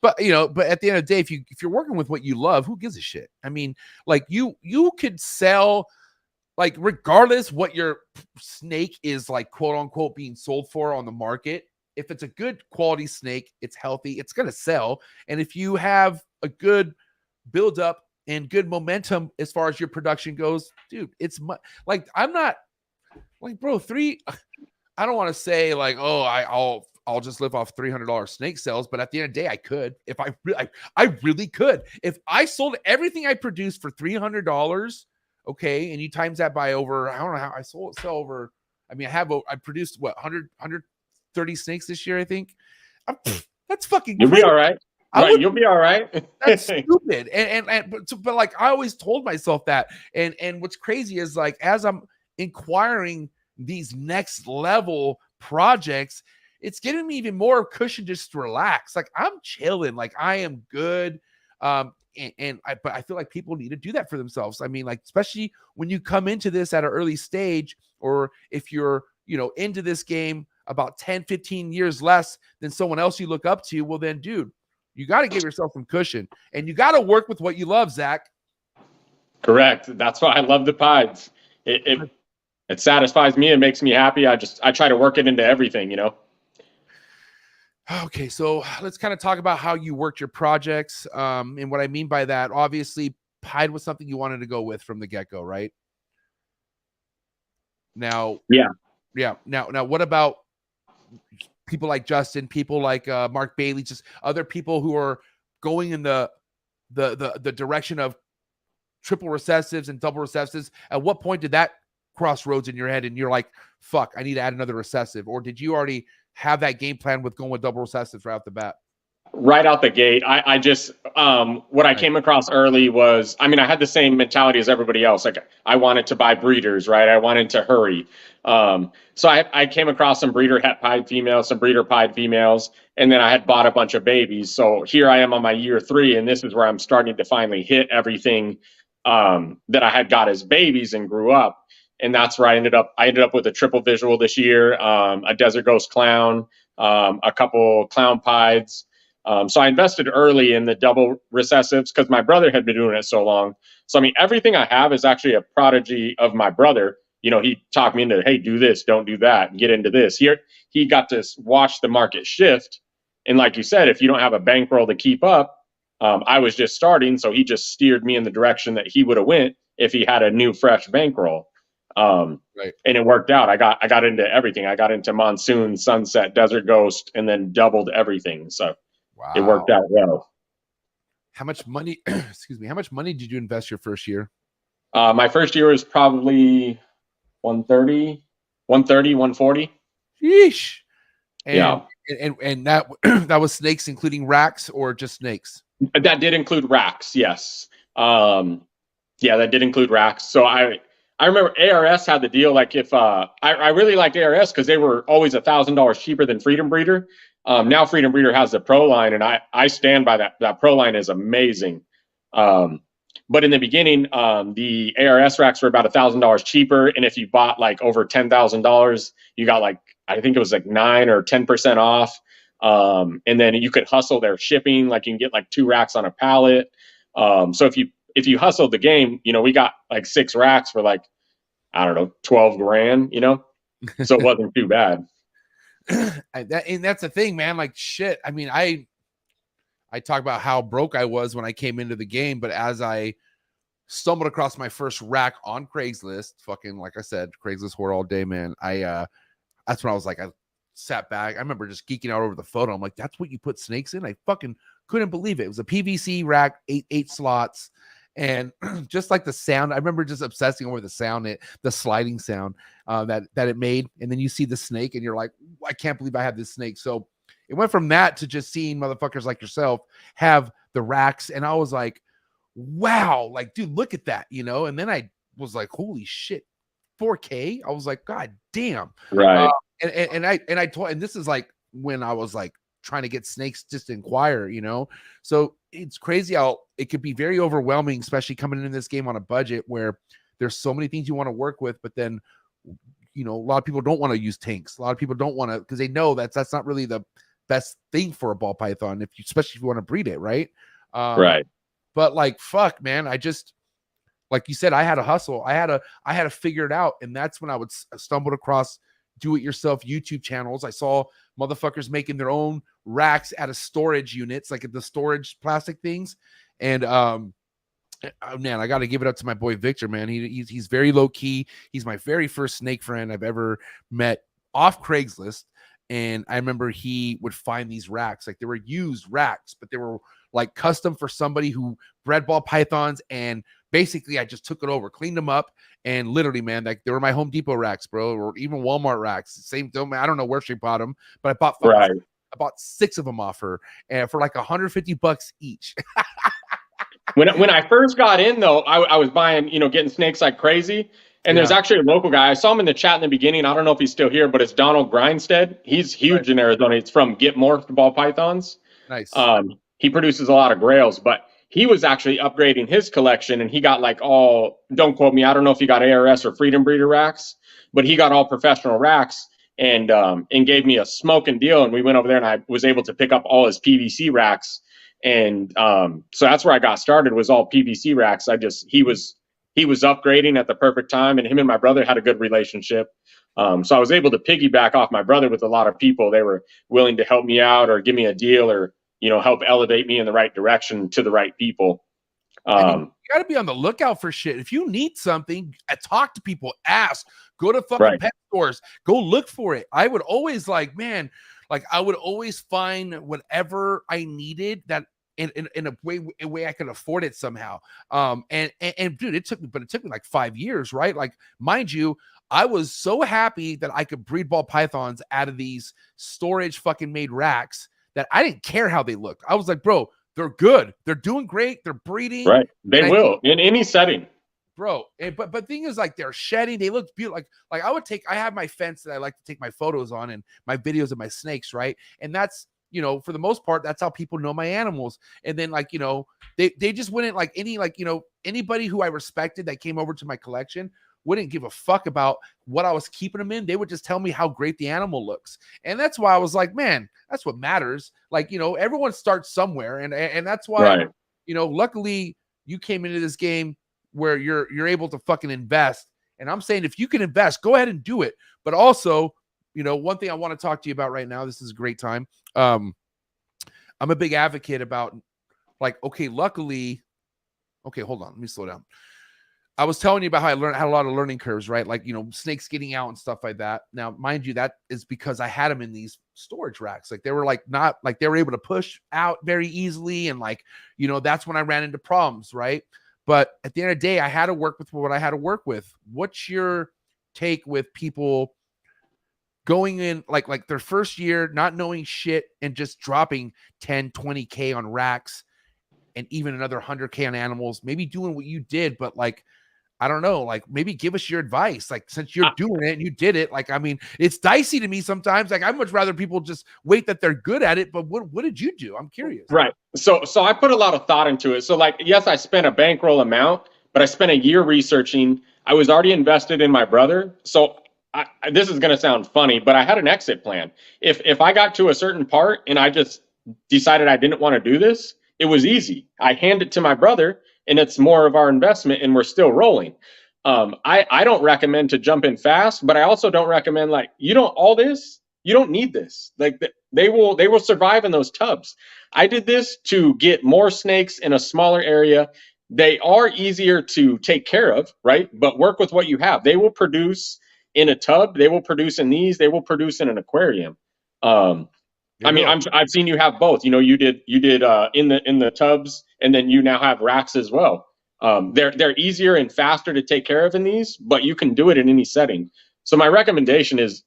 But you know, but at the end of the day, if you're working with what you love, who gives a shit? I mean, like you could sell, like, regardless what your snake is, like, quote unquote, being sold for on the market. If it's a good quality snake, it's healthy, it's gonna sell. And if you have a good build up and good momentum as far as your production goes, dude, it's like, I'm not like, bro, I don't want to say like, oh, I'll just live off $300 snake sales, but at the end of the day, I could, if I really could. If I sold everything I produced for $300, okay, and you times that by over, I don't know how I sell over. I mean, I produced what, 130 snakes this year, I think. That's fucking You'll great. Be all right. Right, you'll be all right. That's stupid. But like, I always told myself that. And what's crazy is, like, as I'm inquiring these next level projects, it's giving me even more cushion just to relax. Like, I'm chilling. Like, I am good. But I feel like people need to do that for themselves. I mean, like, especially when you come into this at an early stage, or if you're, you know, into this game about 10, 15 years less than someone else you look up to, well then, dude, you got to give yourself some cushion, and you got to work with what you love, Zach. Correct. That's why I love the pieds. It satisfies me. It makes me happy. I try to work it into everything, you know? Okay. So let's kind of talk about how you worked your projects. And what I mean by that, obviously pied was something you wanted to go with from the get-go, right? Now, yeah. Now what about people like Justin, people like Mark Bailey, just other people who are going in the direction of triple recessives and double recessives? At what point did that crossroads in your head and you're like, fuck, I need to add another recessive? Or did you already have that game plan with going with double recessives right off the bat? Right out the gate, I just what I came across early was, I mean, I had the same mentality as everybody else. Like, I wanted to buy breeders, right? I wanted to hurry. So I came across some breeder het pied females, some breeder pied females, and then I had bought a bunch of babies. So here I am on my year 3, and this is where I'm starting to finally hit everything that I had got as babies and grew up. And that's where I ended up with a triple visual this year, a desert ghost clown, a couple clown pieds. So I invested early in the double recessives because my brother had been doing it so long. So, I mean, everything I have is actually a prodigy of my brother. You know, he talked me into, hey, do this, don't do that, get into this. Here, he got to watch the market shift. And like you said, if you don't have a bankroll to keep up, I was just starting. So he just steered me in the direction that he would have went if he had a new, fresh bankroll. Right. And it worked out. I got into everything. I got into monsoon, sunset, desert ghost, and then doubled everything. So wow. It worked out well. How much money, excuse me, how much money did you invest your first year? My first year was probably 130, 140. Yeesh. And, yeah. And that that was snakes, including RHACS, or just snakes? That did include RHACS, yes. Yeah, that did include RHACS. So I remember ARS had the deal, like if I really liked ARS because they were always $1,000 cheaper than Freedom Breeder. Now Freedom Breeder has the Pro line, and I stand by that. That Pro line is amazing. But in the beginning, the ARS racks were about $1,000 cheaper, and if you bought like over $10,000, you got like, I think it was like 9 or 10% off. And then you could hustle their shipping, like you can get like 2 racks on a pallet. So if you hustled the game, you know, we got like 6 racks for like, I don't know, 12 grand, you know, so it wasn't too bad. And that's the thing, man. Like, shit. I mean, I talk about how broke I was when I came into the game, but as I stumbled across my first rack on Craigslist, fucking, like I said, Craigslist whore all day, man. That's when I was like, I sat back. I remember just geeking out over the photo. I'm like, that's what you put snakes in? I fucking couldn't believe it. It was a PVC rack, eight slots. And just like the sound, I remember just obsessing over the sound, the sliding sound that it made. And then you see the snake and you're like, I can't believe I have this snake. So it went from that to just seeing motherfuckers like yourself have the racks. And I was like, wow, like, dude, look at that, you know? And then I was like, holy shit, 4K. I was like, God damn. Right. And this is like when I was like trying to get snakes just to inquire, you know? So it's crazy how it could be very overwhelming, especially coming in this game on a budget where there's so many things you want to work with, but then, you know, a lot of people don't want to use tanks. A lot of people don't want to, because they know that's not really the best thing for a ball python, especially if you want to breed it, right? Right. But like, fuck, man, I just, like you said, I had to hustle. I had to figure it out. And that's when I would stumble across do-it-yourself YouTube channels. I saw motherfuckers making their own racks out of storage units, like the storage plastic things. And man, I got to give it up to my boy Victor, man. He's very low key. He's my very first snake friend I've ever met off Craigslist. And I remember he would find these racks, like they were used racks, but they were like custom for somebody who bred ball pythons. And basically I just took it over, cleaned them up, and literally, man, like they were my Home Depot racks, bro, or even Walmart racks. Same thing. I don't know where she bought them, but I bought right. I bought 6 of them off her, and for like $150 each. When I first got in, though, I was buying, you know, getting snakes like crazy. And there's actually a local guy. I saw him in the chat in the beginning. I don't know if he's still here, but it's Donald Grindstead. He's huge in Arizona. It's from Get Morphed Ball Pythons. Nice. He produces a lot of grails, but he was actually upgrading his collection, and he got like all, don't quote me, I don't know if he got ARS or Freedom Breeder racks, but he got all professional racks and gave me a smoking deal. And we went over there and I was able to pick up all his PVC racks. And so that's where I got started, was all PVC racks. He was upgrading at the perfect time, and him and my brother had a good relationship. So I was able to piggyback off my brother with a lot of people. They were willing to help me out or give me a deal or, you know, help elevate me in the right direction to the right people. You got to be on the lookout for shit. If you need something, talk to people, ask, go to fucking pet stores, go look for it. I would always like, man, like I would always find whatever I needed that in a way I could afford it somehow. And dude, it took me like 5 years, right? Like, mind you, I was so happy that I could breed ball pythons out of these storage fucking made racks that I didn't care how they looked. I was like, bro, they're good. They're doing great. They're breeding. Right. They will in any setting. Bro, but thing is, like, they're shedding. They look beautiful. Like I have my fence that I like to take my photos on and my videos of my snakes, right? And that's, you know, for the most part, that's how people know my animals. And then, like, you know, they just wouldn't, like, any, like, you know, anybody who I respected that came over to my collection wouldn't give a fuck about what I was keeping them in. They would just tell me how great the animal looks. And that's why I was like, man, that's what matters. Like, you know, everyone starts somewhere. And that's why, you know, luckily you came into this game where you're able to fucking invest. And I'm saying, if you can invest, go ahead and do it. But also, you know, one thing I want to talk to you about right now, this is a great time. I'm a big advocate about, like, okay, luckily, okay, hold on, let me slow down. I was telling you about how I had a lot of learning curves, right? Like, you know, snakes getting out and stuff like that. Now, mind you, that is because I had them in these storage racks. Like, they were like, not like they were able to push out very easily. And, like, you know, that's when I ran into problems, right? But at the end of the day, I had to work with what I had to work with. What's your take with people going in like their first year, not knowing shit and just dropping 10, 20K on racks and even another 100K on animals, maybe doing what you did, but, like, I don't know, like, maybe give us your advice. Like, since you're doing it and you did it, like, I mean, it's dicey to me sometimes. Like, I'd much rather people just wait that they're good at it. But what did you do? I'm curious. Right. So I put a lot of thought into it. So, like, yes, I spent a bankroll amount, but I spent a year researching. I was already invested in my brother. So this is going to sound funny, but I had an exit plan. If I got to a certain part and I just decided I didn't want to do this, it was easy. I hand it to my brother, and it's more of our investment, and we're still rolling. I don't recommend to jump in fast, but I also don't recommend, like, you don't need this. Like, they will survive in those tubs. I did this to get more snakes in a smaller area. They are easier to take care of, right? But work with what you have. They will produce in a tub. They will produce in these. They will produce in an aquarium. I mean, I've seen you have both. You know, you did in the tubs, and then you now have RHACS as well. They're easier and faster to take care of in these, but you can do it in any setting. So my recommendation is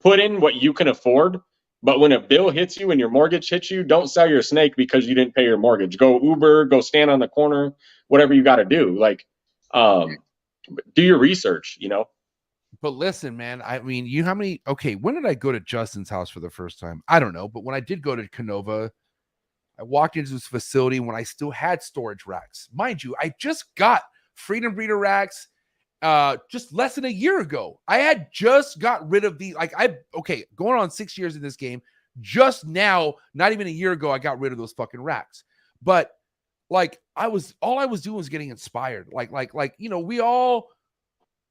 put in what you can afford. But when a bill hits you and your mortgage hits you, don't sell your snake because you didn't pay your mortgage. Go Uber, go stand on the corner, whatever you got to do. Like, do your research, you know. But listen, man, I mean, when did I go to Justin's house for the first time? I don't know. But when I did go to Canova, I walked into this facility when I still had storage racks. Mind you, I just got Freedom Breeder racks just less than a year ago. I had just got rid of the, going on 6 years in this game. Just now, not even a year ago, I got rid of those fucking racks. But, like, all I was doing was getting inspired. Like, you know, we all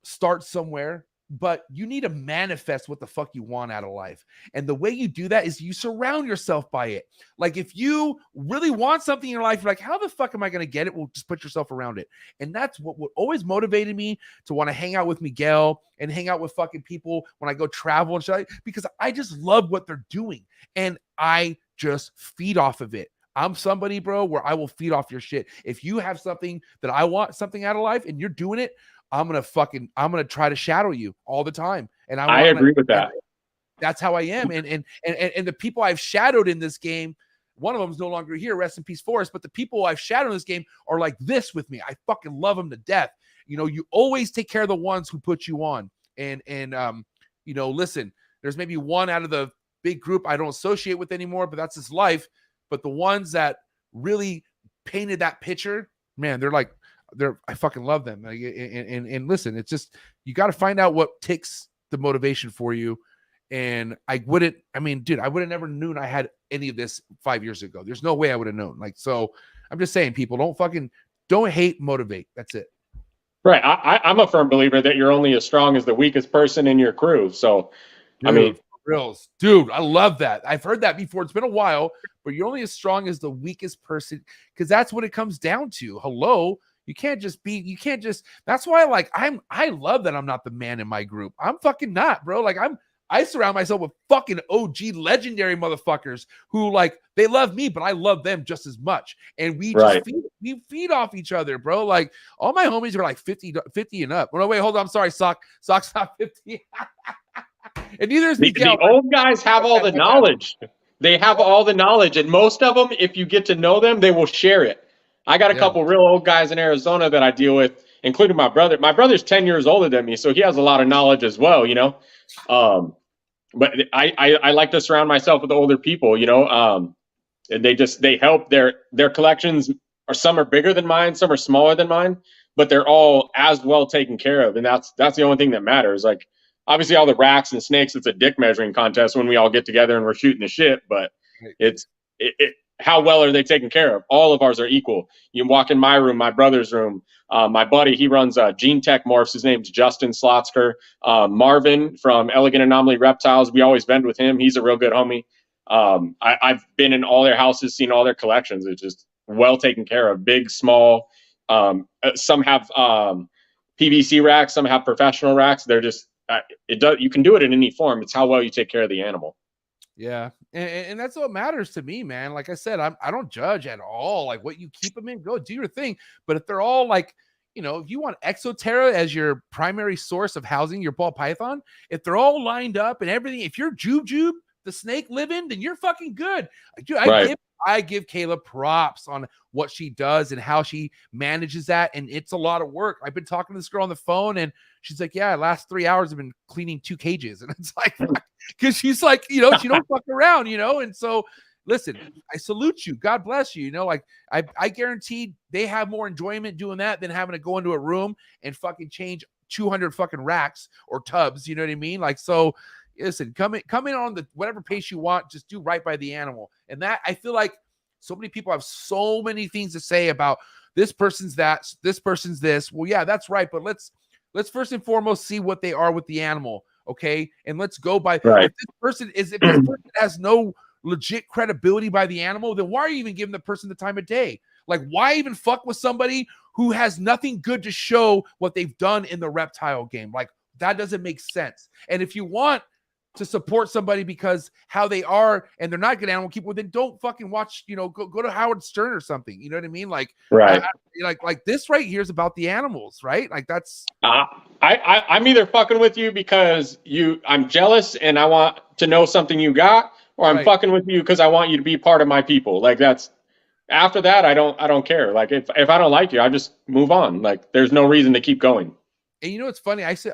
start somewhere, but you need to manifest what the fuck you want out of life. And the way you do that is you surround yourself by it. Like, if you really want something in your life, you're like, how the fuck am I going to get it? Well, just put yourself around it. And that's what always motivated me to want to hang out with Miguel and hang out with fucking people when I go travel and shit, because I just love what they're doing. And I just feed off of it. I'm somebody, bro, where I will feed off your shit. If you have something that I want something out of life and you're doing it, I'm going to try to shadow you all the time. And I agree with that. That's how I am. And the people I've shadowed in this game, one of them is no longer here. Rest in peace, Forrest. But the people I've shadowed in this game are like this with me. I fucking love them to death. You know, you always take care of the ones who put you on. And you know, listen, there's maybe one out of the big group I don't associate with anymore, but that's his life. But the ones that really painted that picture, man, I fucking love them. And listen, it's just, you got to find out what takes the motivation for you. And I would have never known I had any of this 5 years ago. There's no way I would have known. Like, so I'm just saying, people, don't hate, motivate. That's it. Right. I'm a firm believer that you're only as strong as the weakest person in your crew. So, dude, I mean, reals, dude, I love that. I've heard that before. It's been a while, but you're only as strong as the weakest person, because that's what it comes down to. Hello. You can't just, that's why, like, I love that I'm not the man in my group. I'm fucking not, bro. Like, I surround myself with fucking OG legendary motherfuckers who like they love me, but I love them just as much. And we just feed off each other, bro. Like all my homies are like 50 and up. Oh, no, wait, hold on. I'm sorry, Sock's not 50. And neither is Miguel. The old guys have all the knowledge. They have all the knowledge, and most of them, if you get to know them, they will share it. I got a couple real old guys in Arizona that I deal with, including my brother. My brother's 10 years older than me, so he has a lot of knowledge as well, you know. But I like to surround myself with older people, you know. And they help. Their collections are, some are bigger than mine, some are smaller than mine, but they're all as well taken care of, and that's the only thing that matters. Like, obviously, all the RHACS and snakes, it's a dick measuring contest when we all get together and we're shooting the shit. But it's how well are they taken care of? All of ours are equal. You walk in my room, my brother's room. My buddy, he runs Gene Tech Morphs. His name's Justin Slotzker. Marvin from Elegant Anomaly Reptiles. We always vend with him. He's a real good homie. I've been in all their houses, seen all their collections. It's just well taken care of. Big, small. Some have PVC racks. Some have professional racks. They're just you can do it in any form. It's how well you take care of the animal. Yeah, and that's what matters to me, man. Like I said, I don't judge at all. Like what you keep them in, go do your thing. But if they're all like, you know, if you want Exoterra as your primary source of housing your ball python, if they're all lined up and everything, if you're Jube the snake living, then you're fucking good. Dude, I give Kayla props on what she does and how she manages that. And it's a lot of work. I've been talking to this girl on the phone and she's like, yeah, last 3 hours I've been cleaning 2 cages. And it's like, because she's like, you know, she don't fuck around, you know? And so listen, I salute you. God bless you. You know, like I guarantee they have more enjoyment doing that than having to go into a room and fucking change 200 fucking racks or tubs. You know what I mean? Like, so listen, come in on the whatever pace you want, just do right by the animal. And that, I feel like so many people have so many things to say about this person's that, this person's this. Well, yeah, that's right. But let's first and foremost see what they are with the animal. Okay. And let's go by, if this person has no legit credibility by the animal, then why are you even giving the person the time of day? Like, why even fuck with somebody who has nothing good to show what they've done in the reptile game? Like, that doesn't make sense. And if you want to support somebody because how they are and they're not good animal keep, well, then don't fucking watch, you know, go to Howard Stern or something. You know what I mean? Like, right. Like this right here is about the animals, right? Like that's I'm either fucking with you because I'm jealous and I want to know something you got, or I'm fucking with you because I want you to be part of my people. Like, that's, after that, I don't care. Like, if I don't like you, I just move on. Like, there's no reason to keep going. And you know, it's funny. I used to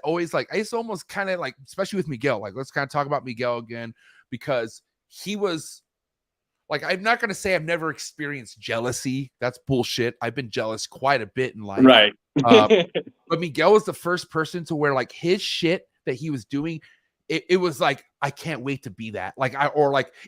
almost kind of like, especially with Miguel, like, let's kind of talk about Miguel again, because he was like, I'm not going to say I've never experienced jealousy. That's bullshit. I've been jealous quite a bit in life. Right. But Miguel was the first person to where like his shit that he was doing, it was like, I can't wait to be that. Like,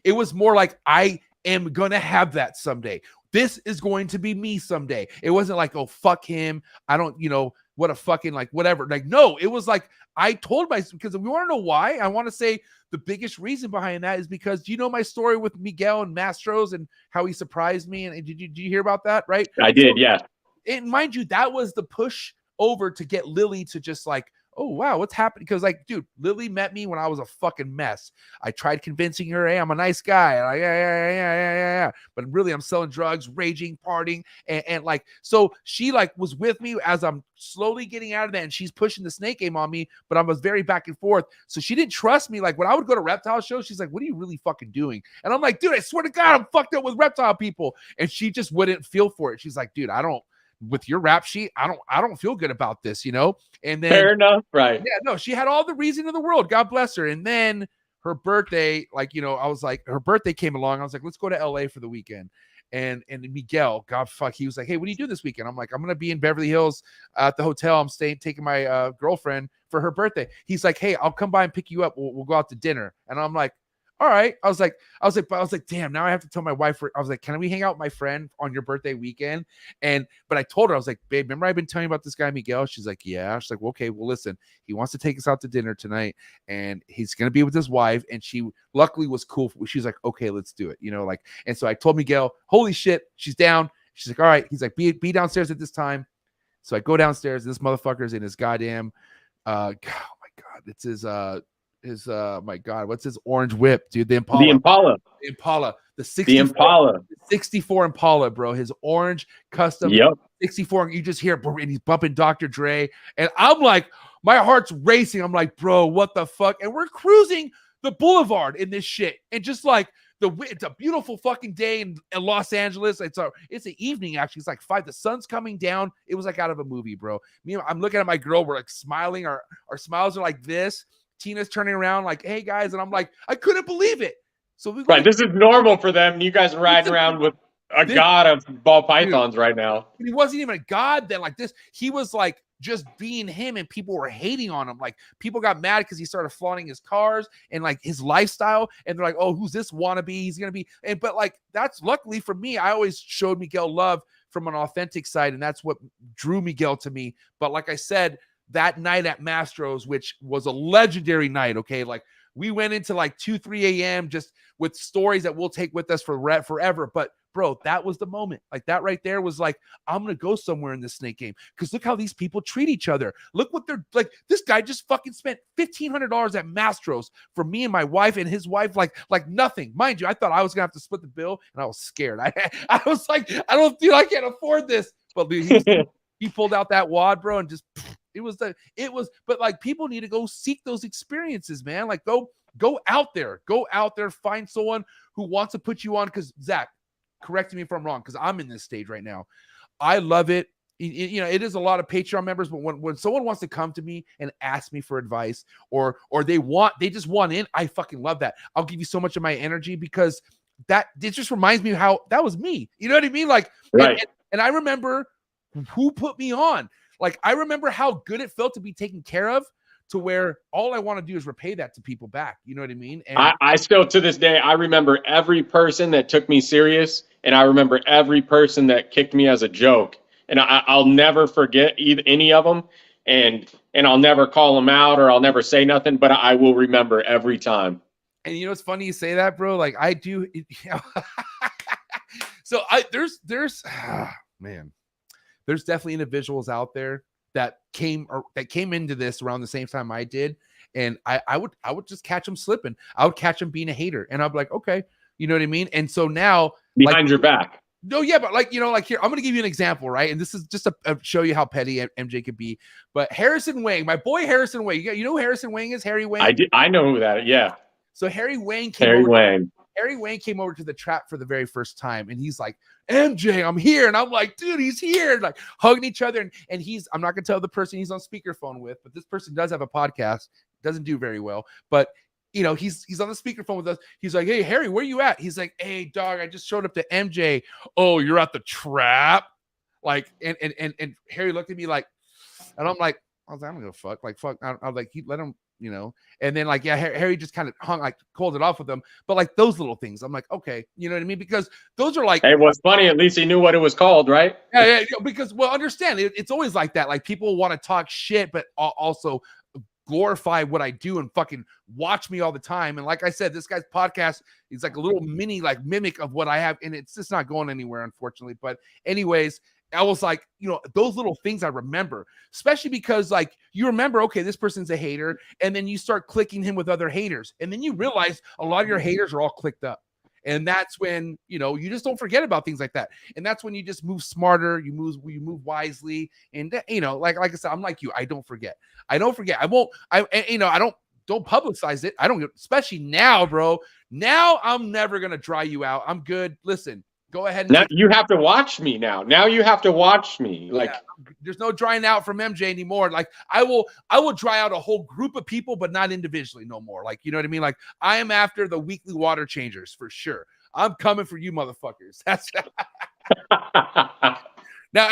it was more like, I am going to have that someday. This is going to be me someday. It wasn't like, oh, fuck him. I don't, you know, what a fucking, like, whatever. Like, no, it was like, I told myself, because we want to know why. I want to say the biggest reason behind that is because, do you know my story with Miguel and Mastros and how he surprised me? And did you hear about that? Right. I did. Yeah. And mind you, that was the push over to get Lily to just like, oh, wow, what's happening? Because, like, dude, Lily met me when I was a fucking mess. I tried convincing her, hey, I'm a nice guy. Like, yeah. But really, I'm selling drugs, raging, partying. And like, so she, like, was with me as I'm slowly getting out of that. And she's pushing the snake game on me. But I was very back and forth. So she didn't trust me. Like, when I would go to reptile shows, she's like, what are you really fucking doing? And I'm like, dude, I swear to God, I'm fucked up with reptile people. And she just wouldn't feel for it. She's like, dude, with your rap sheet, I don't feel good about this, you know? And then fair enough, right? Yeah, no, she had all the reason in the world. God bless her. And then her birthday, like, you know, I was like, her birthday came along. I was like, let's go to LA for the weekend. And Miguel, God fuck, he was like, hey, what do you do this weekend? I'm like, I'm gonna be in Beverly Hills at the hotel. I'm taking my girlfriend for her birthday. He's like, hey, I'll come by and pick you up. We'll go out to dinner. And I'm like, all right. I was like, damn, now I have to tell my wife. I was like, can we hang out with my friend on your birthday weekend? But I told her, I was like, babe, remember I've been telling you about this guy, Miguel? She's like, yeah. She's like, well, okay, well, listen, he wants to take us out to dinner tonight and he's going to be with his wife. And she luckily was cool. She's like, okay, let's do it. You know, like, and so I told Miguel, holy shit, she's down. She's like, all right. He's like, be downstairs at this time. So I go downstairs. This motherfucker's in his goddamn, oh my God, it's his, my God, what's his orange whip, dude? The Impala. The Impala. The Impala. The 64, The Impala. 64 Impala, bro. His orange custom. Yep. 64. You just hear, and he's bumping Dr. Dre. And I'm like, my heart's racing. I'm like, bro, what the fuck? And we're cruising the boulevard in this shit. And just like, it's a beautiful fucking day in Los Angeles. It's an evening, actually. It's like 5. The sun's coming down. It was like out of a movie, bro. I'm looking at my girl. We're like smiling. Our smiles are like this. Tina's turning around like, hey, guys. And I'm like, I couldn't believe it. So right, this is normal for them. You guys are riding around with a god of ball pythons right now. He wasn't even a god then like this. He was like just being him, and people were hating on him. Like, people got mad because he started flaunting his cars and like his lifestyle. And they're like, oh, who's this wannabe? He's going to be. But like, that's luckily for me. I always showed Miguel love from an authentic side. And that's what drew Miguel to me. But like I said, that night at Mastro's, which was a legendary night. Okay. Like, we went into like 2-3 a.m. just with stories that we'll take with us for forever. But bro, that was the moment. Like, that right there was like, I'm going to go somewhere in this snake game. Because look how these people treat each other. Look what they're like. This guy just fucking spent $1,500 at Mastro's for me and my wife and his wife, like nothing. Mind you, I thought I was going to have to split the bill, and I was scared. I was like, I can't afford this. But he pulled out that wad, bro, and just, but like, people need to go seek those experiences, man. Like, go out there, find someone who wants to put you on. Because Zach, correct me if I'm wrong, because I'm in this stage right now. I love it. You know, it is a lot of Patreon members, but when someone wants to come to me and ask me for advice, or they just want in, I fucking love that. I'll give you so much of my energy, because it just reminds me how that was me. You know what I mean? Like, right. And I remember who put me on. Like, I remember how good it felt to be taken care of, to where all I want to do is repay that to people back. You know what I mean? And I still, to this day, I remember every person that took me serious, and I remember every person that kicked me as a joke. And I'll never forget any of them, and I'll never call them out, or I'll never say nothing, but I will remember every time. And you know, it's funny you say that, bro. Like, I do. You know, so man. There's definitely individuals out there that came into this around the same time I did. And I would just catch them slipping. I would catch them being a hater. And I'd be like, okay, you know what I mean? And so now, behind your back. No, yeah, but like, you know, like, here, I'm going to give you an example, right? And this is just to show you how petty MJ could be. But Harrison Wang, my boy Harrison Wang, you know who Harrison Wang is? Harry Wang? I know who that is, yeah. So Harry Wang came over to the trap for the very first time, and he's like, MJ, I'm here. And I'm like, dude, he's here. And like, hugging each other. And I'm not going to tell the person he's on speakerphone with, but this person does have a podcast, doesn't do very well. But, you know, he's on the speakerphone with us. He's like, hey, Harry, where you at? He's like, hey, dog, I just showed up to MJ. Oh, you're at the trap? Like, and Harry looked at me like, and I'm like, I was like, I don't give a fuck. Like, fuck. I was like, let him, you know. And then like, yeah, Harry just kind of called it off with them. But like, those little things, I'm like, okay, you know what I mean? Because those are like, hey, what's funny, at least he knew what it was called, right? Yeah, because, well, understand, it's always like that. Like, people want to talk shit, but also glorify what I do and fucking watch me all the time. And like I said, this guy's podcast is like a little mini like mimic of what I have, and it's just not going anywhere, unfortunately. But anyways, I was like, you know, those little things I remember, especially because like, you remember, okay, this person's a hater, and then you start clicking him with other haters, and then you realize a lot of your haters are all clicked up. And that's when, you know, you just don't forget about things like that. And that's when you just move smarter, you move wisely. And, you know, like I said, I'm like you, I don't forget. I don't publicize it. I don't, especially now, bro. Now I'm never going to dry you out. I'm good. Listen, go ahead. Now you have to watch me now. Now you have to watch me. Like, yeah, there's no drying out from MJ anymore. Like, I will dry out a whole group of people, but not individually no more. Like, you know what I mean? Like, I am after the weekly water changers for sure. I'm coming for you motherfuckers. That's now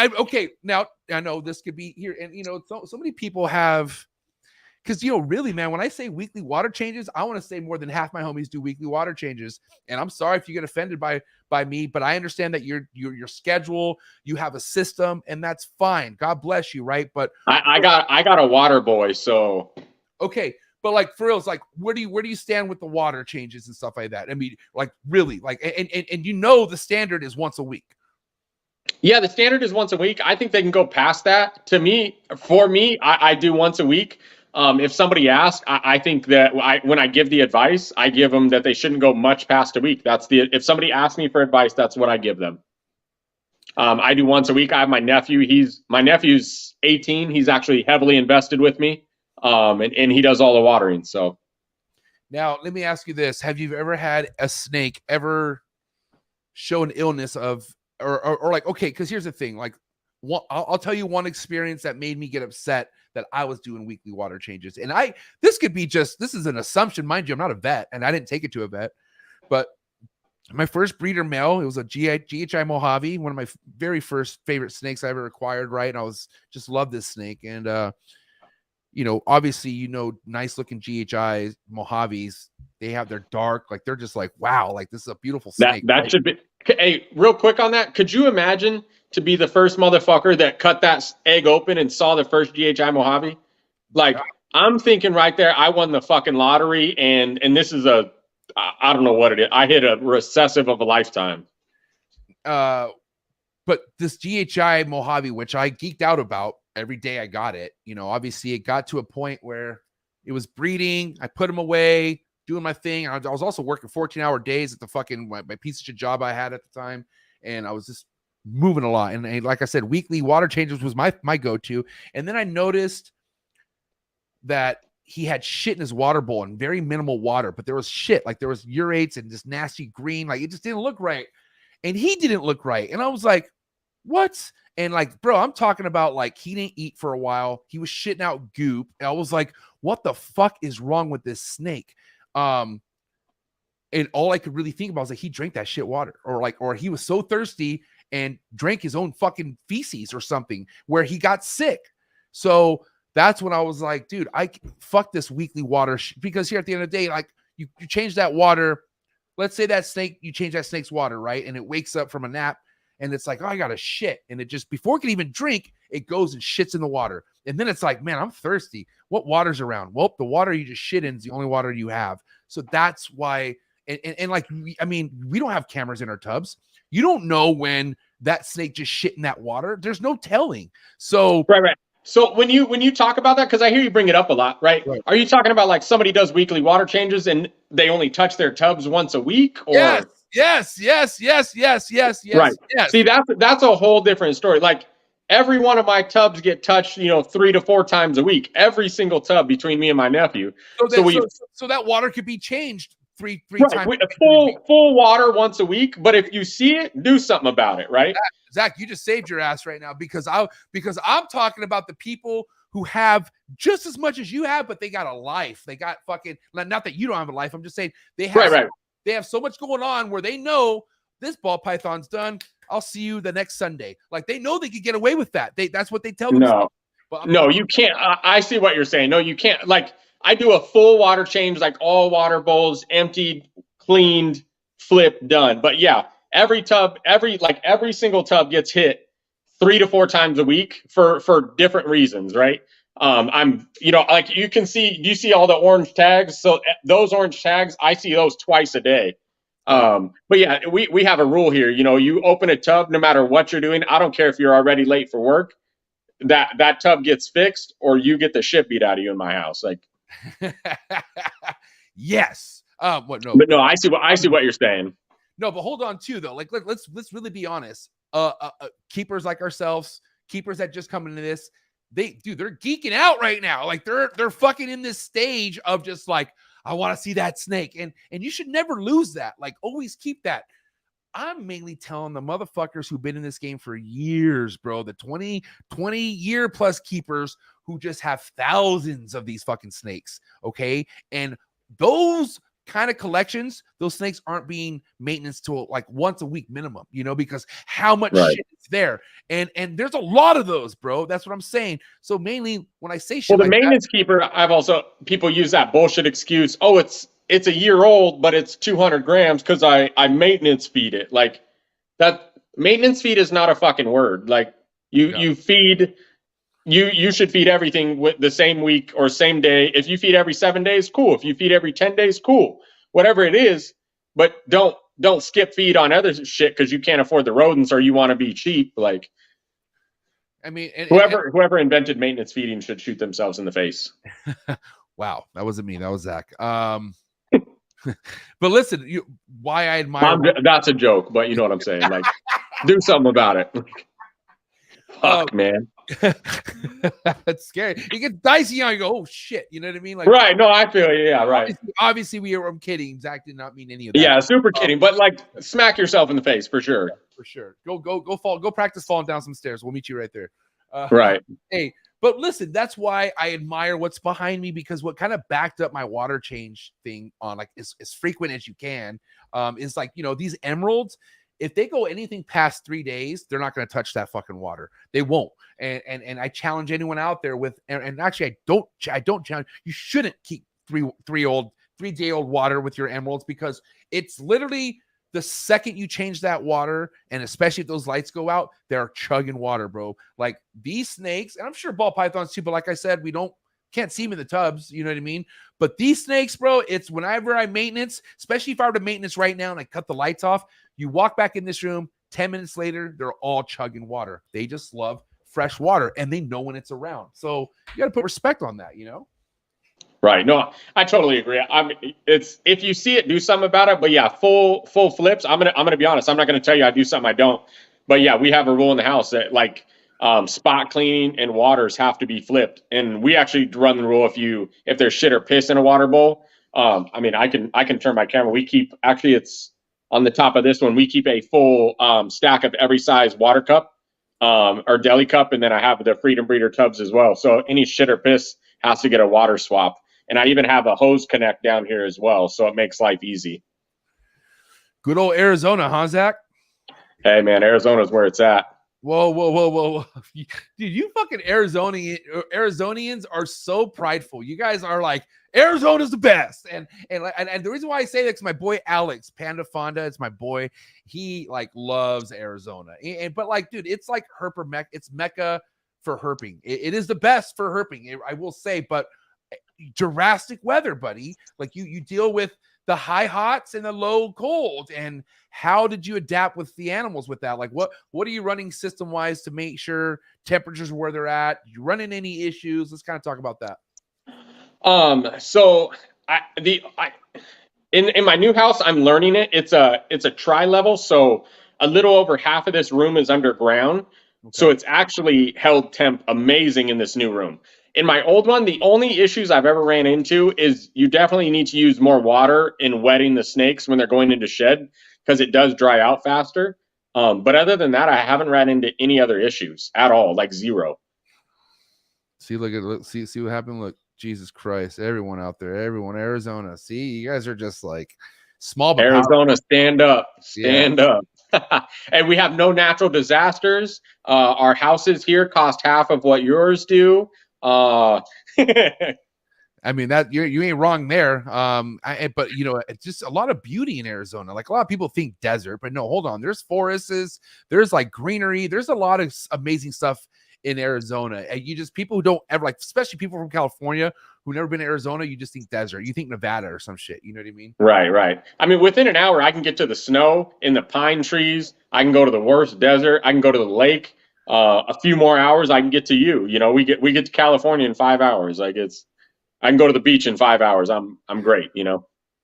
I know this could be here. And, you know, so many people have, because, you know, really, man, when I say weekly water changes, I want to say more than half my homies do weekly water changes. And I'm sorry if you get offended by me, but I understand that your schedule, you have a system, and that's fine. God bless you, right? But I got a water boy, so okay. But like, for real, it's like, where do you stand with the water changes and stuff like that? I mean, like, really, like, and you know, the standard is once a week. Yeah, the standard is once a week. I think they can go past that. For me, I do once a week. If somebody asks, I think that when I give the advice, I give them that they shouldn't go much past a week. If somebody asks me for advice, that's what I give them. I do once a week. I have my nephew. My nephew's 18. He's actually heavily invested with me, and he does all the watering. So now let me ask you this: have you ever had a snake ever show an illness of, or like, okay? Because here's the thing: like, I'll tell you one experience that made me get upset that I was doing weekly water changes, and this is an assumption, mind you. I'm not a vet, and I didn't take it to a vet, but my first breeder male, it was a GHI Mojave, one of my very first favorite snakes I ever acquired, right? And I just loved this snake. And, obviously, nice looking GHI Mojaves, they have their dark, like, they're just like, wow, like this is a beautiful snake. That right? should be, hey, real quick on that. Could you imagine to be the first motherfucker that cut that egg open and saw the first GHI Mojave? Like, I'm thinking right there, I won the fucking lottery. And this is I don't know what it is. I hit a recessive of a lifetime. But this GHI Mojave, which I geeked out about every day I got it, obviously it got to a point where it was breeding. I put him away, doing my thing. I was also working 14-hour days at the fucking my piece of shit job I had at the time. And I was just moving a lot. And like I said, weekly water changes was my go-to. And then I noticed that he had shit in his water bowl and very minimal water, but there was shit, like there was urates and just nasty green, like it just didn't look right. And he didn't look right. And I was like, what? And like, bro, I'm talking about like he didn't eat for a while. He was shitting out goop. And I was like, what the fuck is wrong with this snake? And all I could really think about was like he drank that shit water, or he was so thirsty and drank his own fucking feces or something where he got sick. So that's when I was like, dude, fuck this weekly water because here at the end of the day, like you change that water. Let's say that snake, you change that snake's water, right? And it wakes up from a nap and it's like, oh, I got to shit. And it just, before it can even drink, it goes and shits in the water. And then it's like, man, I'm thirsty. What water's around? Well, the water you just shit in is the only water you have. So that's why, and like, we don't have cameras in our tubs. You don't know when that snake just shit in that water. There's no telling. So, right. So when you talk about that, because I hear you bring it up a lot, right? Are you talking about like somebody does weekly water changes and they only touch their tubs once a week? Or yes. Right. Yes. See, that's a whole different story. Like every one of my tubs get touched, 3 to 4 times a week. Every single tub between me and my nephew. So that water could be changed three times. Full water once a week. But if you see it, do something about it, right? Zach, you just saved your ass right now because I'm talking about the people who have just as much as you have, but they got a life. They got fucking, not that you don't have a life. I'm just saying they have they have so much going on where they know this ball python's done. I'll see you the next Sunday. Like they know they could get away with that. That's what they tell them. No, you can't. I see what you're saying. No, you can't. Like I do a full water change, like all water bowls emptied, cleaned, flipped, done. But yeah, every single tub gets hit 3 to 4 times a week for different reasons, right? I'm, like you can see, do you see all the orange tags? So those orange tags, I see those twice a day. But yeah, we have a rule here. You open a tub, no matter what you're doing. I don't care if you're already late for work. That tub gets fixed, or you get the shit beat out of you in my house. Like, yes. No. But no, I see what you're saying. No, but hold on too, though. Like, let's really be honest. Keepers like ourselves, keepers that just come into this, they're geeking out right now. Like they're fucking in this stage of just like, I want to see that snake. And you should never lose that. Like always keep that. I'm mainly telling the motherfuckers who've been in this game for years, bro, the 20 year plus keepers who just have thousands of these fucking snakes. Okay. And those kind of collections, those snakes aren't being maintenance to like once a week minimum, because how much shit is there. And there's a lot of those, bro. That's what I'm saying. So mainly when I say shit, the maintenance keeper, people use that bullshit excuse. Oh, it's a year old, but it's 200 grams because I maintenance feed it. Like that maintenance feed is not a fucking word. Like you feed, you should feed everything with the same week or same day. If you feed every 7 days, cool. If you feed every 10 days, cool. Whatever it is, but don't skip feed on other shit because you can't afford the rodents or you want to be cheap. Like, I mean, whoever invented maintenance feeding should shoot themselves in the face. Wow, that wasn't me. That was Zach. But listen, why I admire. That's a joke, but you know what I'm saying. Like, do something about it. Fuck, man. That's scary. You get dicey on. You go, oh shit. You know what I mean? Like, right? No, I feel you. Yeah, right. Obviously, I'm kidding. Zach did not mean any of that. Yeah, super kidding. But like, smack yourself in the face for sure. Yeah, for sure. Go practice falling down some stairs. We'll meet you right there. Right. Hey, but listen, that's why I admire what's behind me, because what kind of backed up my water change thing on like as frequent as you can is like, these emeralds, if they go anything past 3 days, they're not going to touch that fucking water. They won't. And I challenge anyone out there with, and actually I don't challenge, you shouldn't keep 3-day-old water with your emeralds, because it's literally the second you change that water, and especially if those lights go out, they're chugging water, bro. Like these snakes, and I'm sure ball pythons too, but like I said, can't see them in the tubs, you know what I mean? But these snakes, bro, it's whenever I maintenance, especially if I were to maintenance right now and I cut the lights off, you walk back in this room, 10 minutes later, they're all chugging water. They just love fresh water, and they know when it's around. So you got to put respect on that, Right. No, I totally agree. It's if you see it, do something about it. But yeah, full flips. I'm gonna be honest. I'm not gonna tell you I do something I don't. But yeah, we have a rule in the house that like spot cleaning and waters have to be flipped. And we actually run the rule if there's shit or piss in a water bowl. I mean, I can turn my camera. We keep it's on the top of this one. We keep a full stack of every size water cup or deli cup, and then I have the Freedom Breeder tubs as well. So any shit or piss has to get a water swap. And I even have a hose connect down here as well, so it makes life easy. Good old Arizona, huh, Zach? Hey, man, Arizona's where it's at. Whoa. Dude, you fucking Arizonians are so prideful. You guys are like, Arizona's the best. And the reason why I say that is my boy Alex, Panda Fonda, it's my boy. He like loves Arizona. But like, dude, it's like herper mecca. It's mecca for herping. It is the best for herping, I will say, but drastic weather, buddy. Like you deal with the high hots and the low cold. And how did you adapt with the animals with that? Like what are you running system wise to make sure temperatures are where they're at? You running any issues? Let's kind of talk about that. So in my new house, I'm learning it. It's a tri-level. So a little over half of this room is underground. Okay. So it's actually held temp amazing in this new room. In my old one, the only issues I've ever ran into is you definitely need to use more water in wetting the snakes when they're going into shed, because it does dry out faster. But other than that, I haven't ran into any other issues at all, like zero. See what happened. Look, Jesus Christ, everyone out there, everyone, Arizona. See, you guys are just like small. But Arizona, stand up. And we have no natural disasters. Our houses here cost half of what yours do. I mean that you ain't wrong there. But it's just a lot of beauty in Arizona. Like a lot of people think desert, but no, hold on. There's forests, there's like greenery, there's a lot of amazing stuff in Arizona. And people who don't ever like, especially people from California who never been to Arizona, you just think desert. You think Nevada or some shit. You know what I mean? Right. I mean, within an hour, I can get to the snow in the pine trees. I can go to the worst desert. I can go to the lake. A few more hours, I can get to you. We get to California in 5 hours. I can go to the beach in 5 hours. I'm great.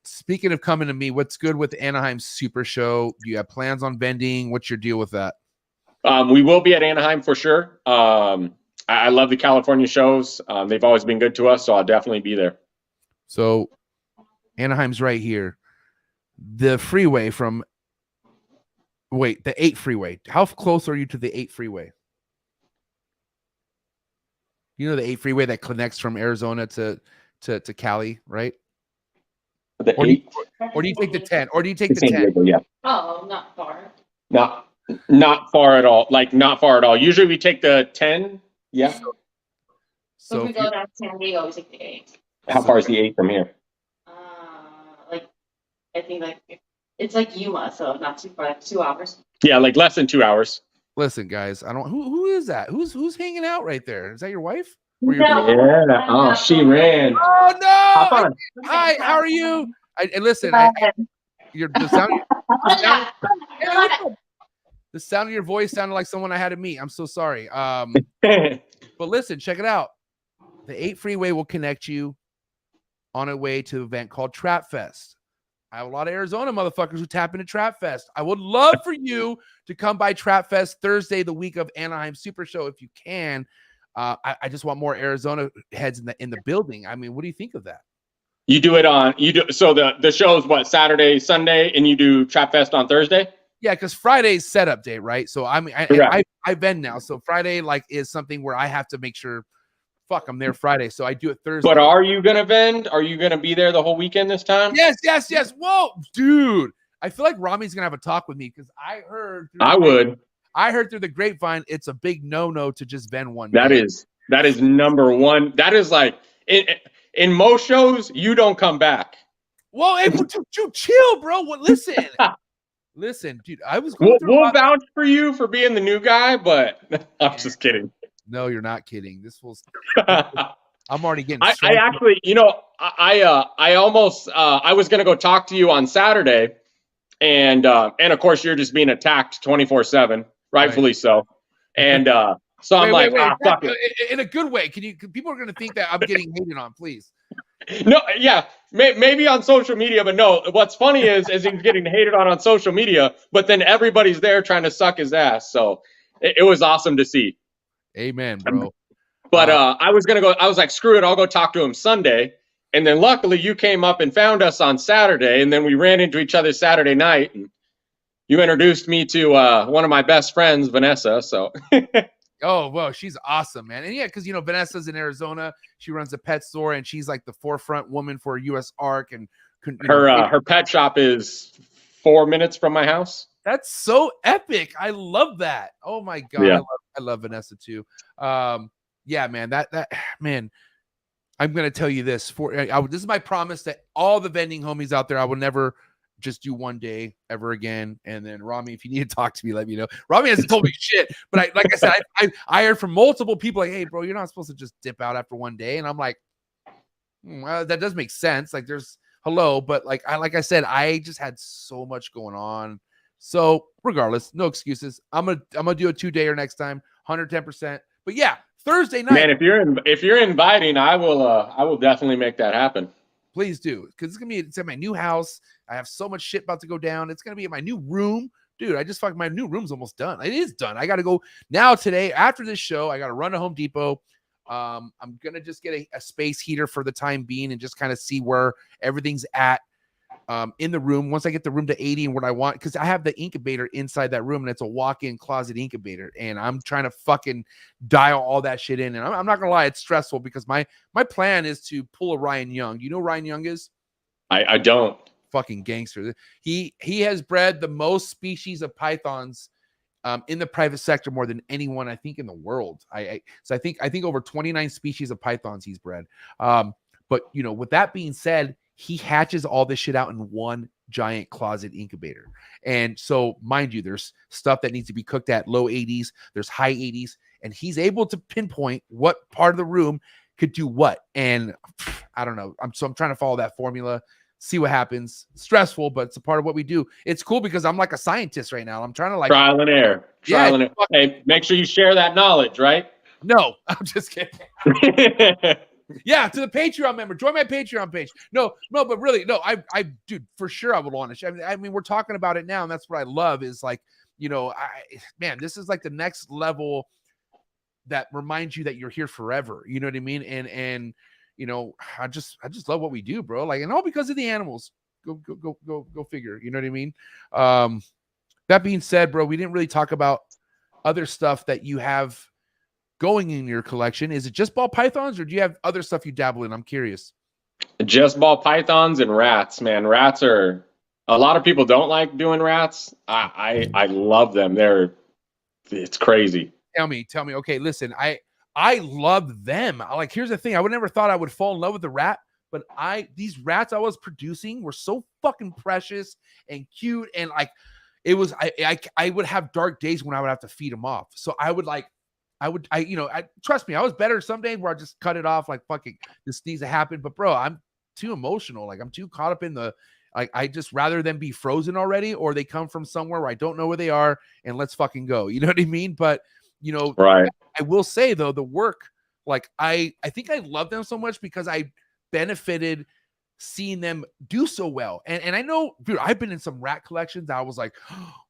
Speaking of coming to me, what's good with Anaheim Super Show? Do you have plans on vending? What's your deal with that? We will be at Anaheim for sure. I love the California shows. They've always been good to us, so I'll definitely be there. So Anaheim's right here. The freeway from the 8 freeway. How close are you to the 8 freeway? You know the 8 freeway that connects from Arizona to Cali, right? The 8? Or do you take the 10? Or do you take the 10? Yeah. Oh, not far. Not far at all. Like not far at all. Usually we take the 10. Yeah. So if we go down to San Diego, we take the 8. How far is the 8 from here? I think it's like Yuma, so not too far, 2 hours. Yeah, like less than 2 hours. Listen, guys, I don't. Who is that? Who's hanging out right there? Is that your wife? No. Yeah. Oh, she ran. Oh no! Hop on. Hi, how are you? And listen, you're the sound. The sound of your voice sounded like someone I had to meet. I'm so sorry. But listen, check it out. The 8 freeway will connect you on a way to an event called Trap Fest. I have a lot of Arizona motherfuckers who tap into Trap Fest. I would love for you to come by Trap Fest Thursday, the week of Anaheim Super Show, if you can. I just want more Arizona heads in the building. I mean, what do you think of that? So the show's what, Saturday, Sunday, and you do Trap Fest on Thursday? Yeah, because Friday's setup day, right? So I mean, I vend now. So Friday is something where I have to make sure, I'm there Friday. So I do it Thursday. But are you gonna vend? Are you gonna be there the whole weekend this time? Yes. Whoa, dude. I feel like Rami's gonna have a talk with me because I heard through the grapevine it's a big no-no to just vend one day. That is number one. That is like in most shows, you don't come back. Well, hey, chill, bro. Listen, dude. I was going we'll vouch for you for being the new guy, but I'm just kidding. No, you're not kidding. I'm already getting. I actually, I almost I was gonna go talk to you on Saturday, and of course you're just being attacked 24/7, rightfully right. So, and so I'm fuck it. In a good way. People are gonna think that I'm getting hated on, please. No, yeah, maybe on social media, but no. What's funny is he's getting hated on social media, but then everybody's there trying to suck his ass. So it was awesome to see. Amen, bro. But I was like, screw it, I'll go talk to him Sunday. And then luckily you came up and found us on Saturday, and then we ran into each other Saturday night, and you introduced me to one of my best friends, Vanessa. So oh, well, she's awesome, man. And yeah, because Vanessa's in Arizona. She runs a pet store, and she's like the forefront woman for US ARC, and her pet shop is 4 minutes from my house. That's so epic. I love that. Oh my God. Yeah. I love Vanessa too. Yeah, man, that man, I'm going to tell you this this is my promise that all the vending homies out there, I will never just do one day ever again. And then Rami, if you need to talk to me, let me know. Rami hasn't told me shit, but like I said, I heard from multiple people like, hey bro, you're not supposed to just dip out after one day. And I'm like, well, that does make sense. Like but like I said, I just had so much going on. So regardless, no excuses. I'm gonna do a 2-dayer next time, 110%. But yeah, Thursday night. Man, if you're inviting, I will definitely make that happen. Please do, because it's at my new house. I have so much shit about to go down. It's gonna be in my new room, dude. My new room's almost done. It is done. I gotta go now today after this show. I gotta run to Home Depot. I'm gonna just get a space heater for the time being and just kind of see where everything's at. In the room, once I get the room to 80 and what I want, because I have the incubator inside that room and it's a walk-in closet incubator, and I'm trying to fucking dial all that shit in. And I'm not gonna lie, it's stressful because my plan is to pull a Ryan Young. You know who Ryan Young is? I don't. Fucking gangster. He has bred the most species of pythons in the private sector, more than anyone I think in the world. I think over 29 species of pythons he's bred. But with that being said, he hatches all this shit out in one giant closet incubator. And so, mind you, there's stuff that needs to be cooked at low 80s. There's high 80s. And he's able to pinpoint what part of the room could do what. And I don't know. I'm trying to follow that formula, see what happens. Stressful, but it's a part of what we do. It's cool because I'm like a scientist right now. I'm trying to trial and error. Hey, make sure you share that knowledge, right? No, I'm just kidding. Yeah, to the Patreon member, join my Patreon page. No, but really, no, I dude, for sure I would want to. I mean, we're talking about it now, and that's what I love is like, this is like the next level that reminds you that you're here forever. You know what I mean? And I just love what we do, bro. Like, and all because of the animals. Go figure. You know what I mean? That being said, bro, we didn't really talk about other stuff that you have going in your collection. Is it just ball pythons, or do you have other stuff you dabble in? I'm curious. Just ball pythons and rats, man. Rats are, a lot of people don't like doing rats. I love them. It's crazy. Tell me. Okay, listen, I love them. Like, here's the thing. I would never thought I would fall in love with the rat, but these rats I was producing were so fucking precious and cute, and like it was. I would have dark days when I would have to feed them off. So I would trust me, I was better some days where I just cut it off, like, fucking, this needs to happen. But bro, I'm too emotional. Like, I'm too caught up in the I just rather them be frozen already, or they come from somewhere where I don't know where they are, and let's fucking go. You know what I mean? But you know, Right. I will say though, the work, like I think I love them so much because I benefited seeing them do so well. And I know, dude, I've been in some rat collections that I was like,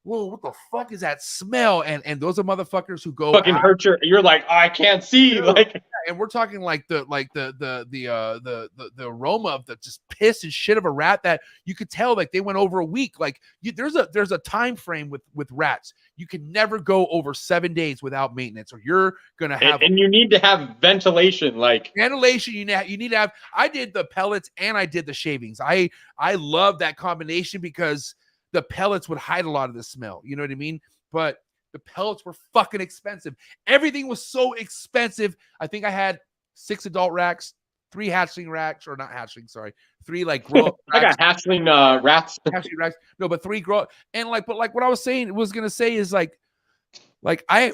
whoa, what the fuck is that smell? And those are motherfuckers who go Fucking hurt you're like, I can't see. Dude, Like, and we're talking like the aroma of the just piss and shit of a rat that you could tell like they went over a week. Like there's a time frame with rats. You can never go over 7 days without maintenance, or you're gonna have and you need to have ventilation. Like ventilation. You need to have. I did the pellets and I did the shavings. I love that combination because the pellets would hide a lot of the smell. You know what I mean? But the pellets were fucking expensive. Everything was so expensive. I think I had 6 adult racks, 3 hatchling racks, or not hatchling, sorry. 3 like grow up I got hatchling rats. hatchling racks. No, but 3 grow up. And like, but like what I was gonna say is like I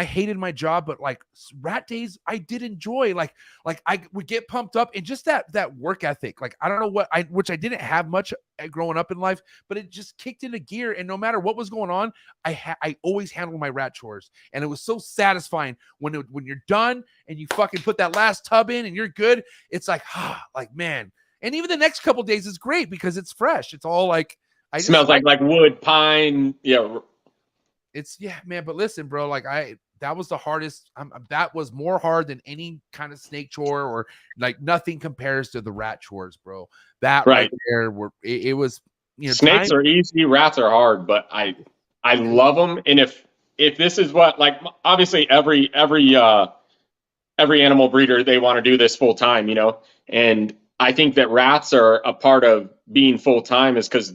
hated my job, but like rat days I did enjoy. Like I would get pumped up, and just that work ethic. Like I don't know which I didn't have much growing up in life, but it just kicked into gear. And no matter what was going on, I always handled my rat chores, and it was so satisfying when you're done and you fucking put that last tub in and you're good. It's like like man. And even the next couple days is great because it's fresh. It's all like Smells like wood, pine. Yeah. It's man. But listen, bro, like that was the hardest. That was more hard than any kind of snake chore, or like nothing compares to the rat chores, bro. That right there, it was. You know, snakes are easy, rats are hard, but I love them. And if this is what, like, obviously every animal breeder, they want to do this full time, you know. And I think that rats are a part of being full time is because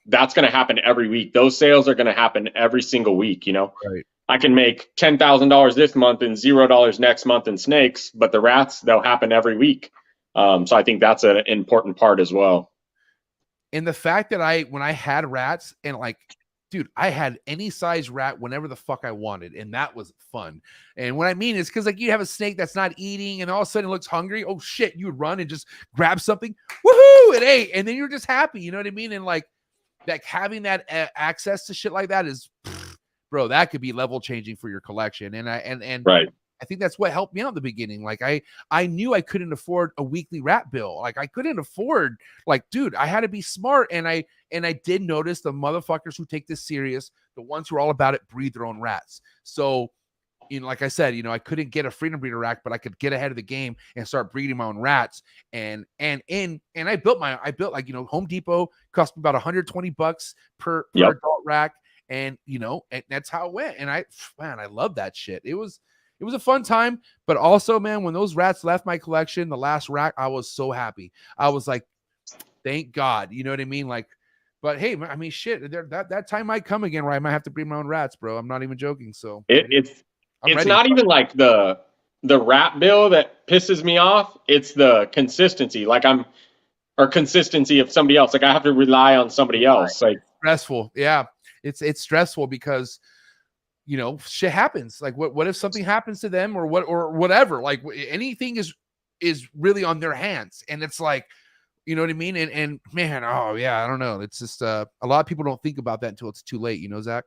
that's going to happen every week. Those sales are going to happen every single week, you know. Right. I can make $10,000 this month and $0 next month in snakes, but the rats, they'll happen every week. So I think that's an important part as well. And the fact that when I had rats, and like, dude, I had any size rat whenever the fuck I wanted, and that was fun. And what I mean is because like you have a snake that's not eating, and all of a sudden it looks hungry. Oh shit, you would run and just grab something, woohoo, it ate, and then you're just happy. You know what I mean? And like having that access to shit like that is, bro, that could be level changing for your collection. And right. I think that's what helped me out in the beginning. Like I knew I couldn't afford a weekly rat bill. Like I couldn't afford, like, dude, I had to be smart. And I did notice the motherfuckers who take this serious, the ones who are all about it, breed their own rats. So, you know, like I said, you know, I couldn't get a freedom breeder rack, but I could get ahead of the game and start breeding my own rats. And I built like, you know, Home Depot cost me about $120 per adult rack. And, you know, and that's how it went. And I love that shit. It was a fun time, but also, man, when those rats left my collection, the last rack, I was so happy. I was like, thank God, you know what I mean? Like, but hey, I mean, shit, that time might come again where I might have to breed my own rats, bro. I'm not even joking. So it's not even like the rat bill that pisses me off. It's the consistency, consistency of somebody else. Like I have to rely on somebody else. Like stressful. Yeah. It's stressful because, you know, shit happens. Like what if something happens to them or whatever, like anything is really on their hands. And it's like, you know what I mean? And man, oh yeah, I don't know. It's just, a lot of people don't think about that until it's too late. You know, Zach?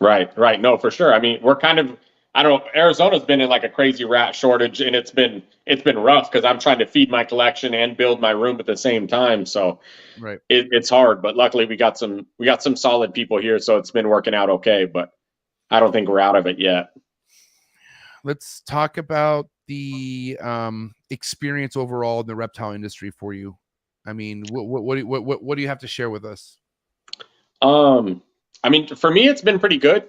Right. No, for sure. I mean, we're kind of, I don't know, Arizona's been in like a crazy rat shortage, and it's been rough because I'm trying to feed my collection and build my room at the same time. So right. It's hard, but luckily we got some solid people here. So it's been working out okay, but I don't think we're out of it yet. Let's talk about the experience overall in the reptile industry for you. I mean, what do you have to share with us? I mean, for me, it's been pretty good.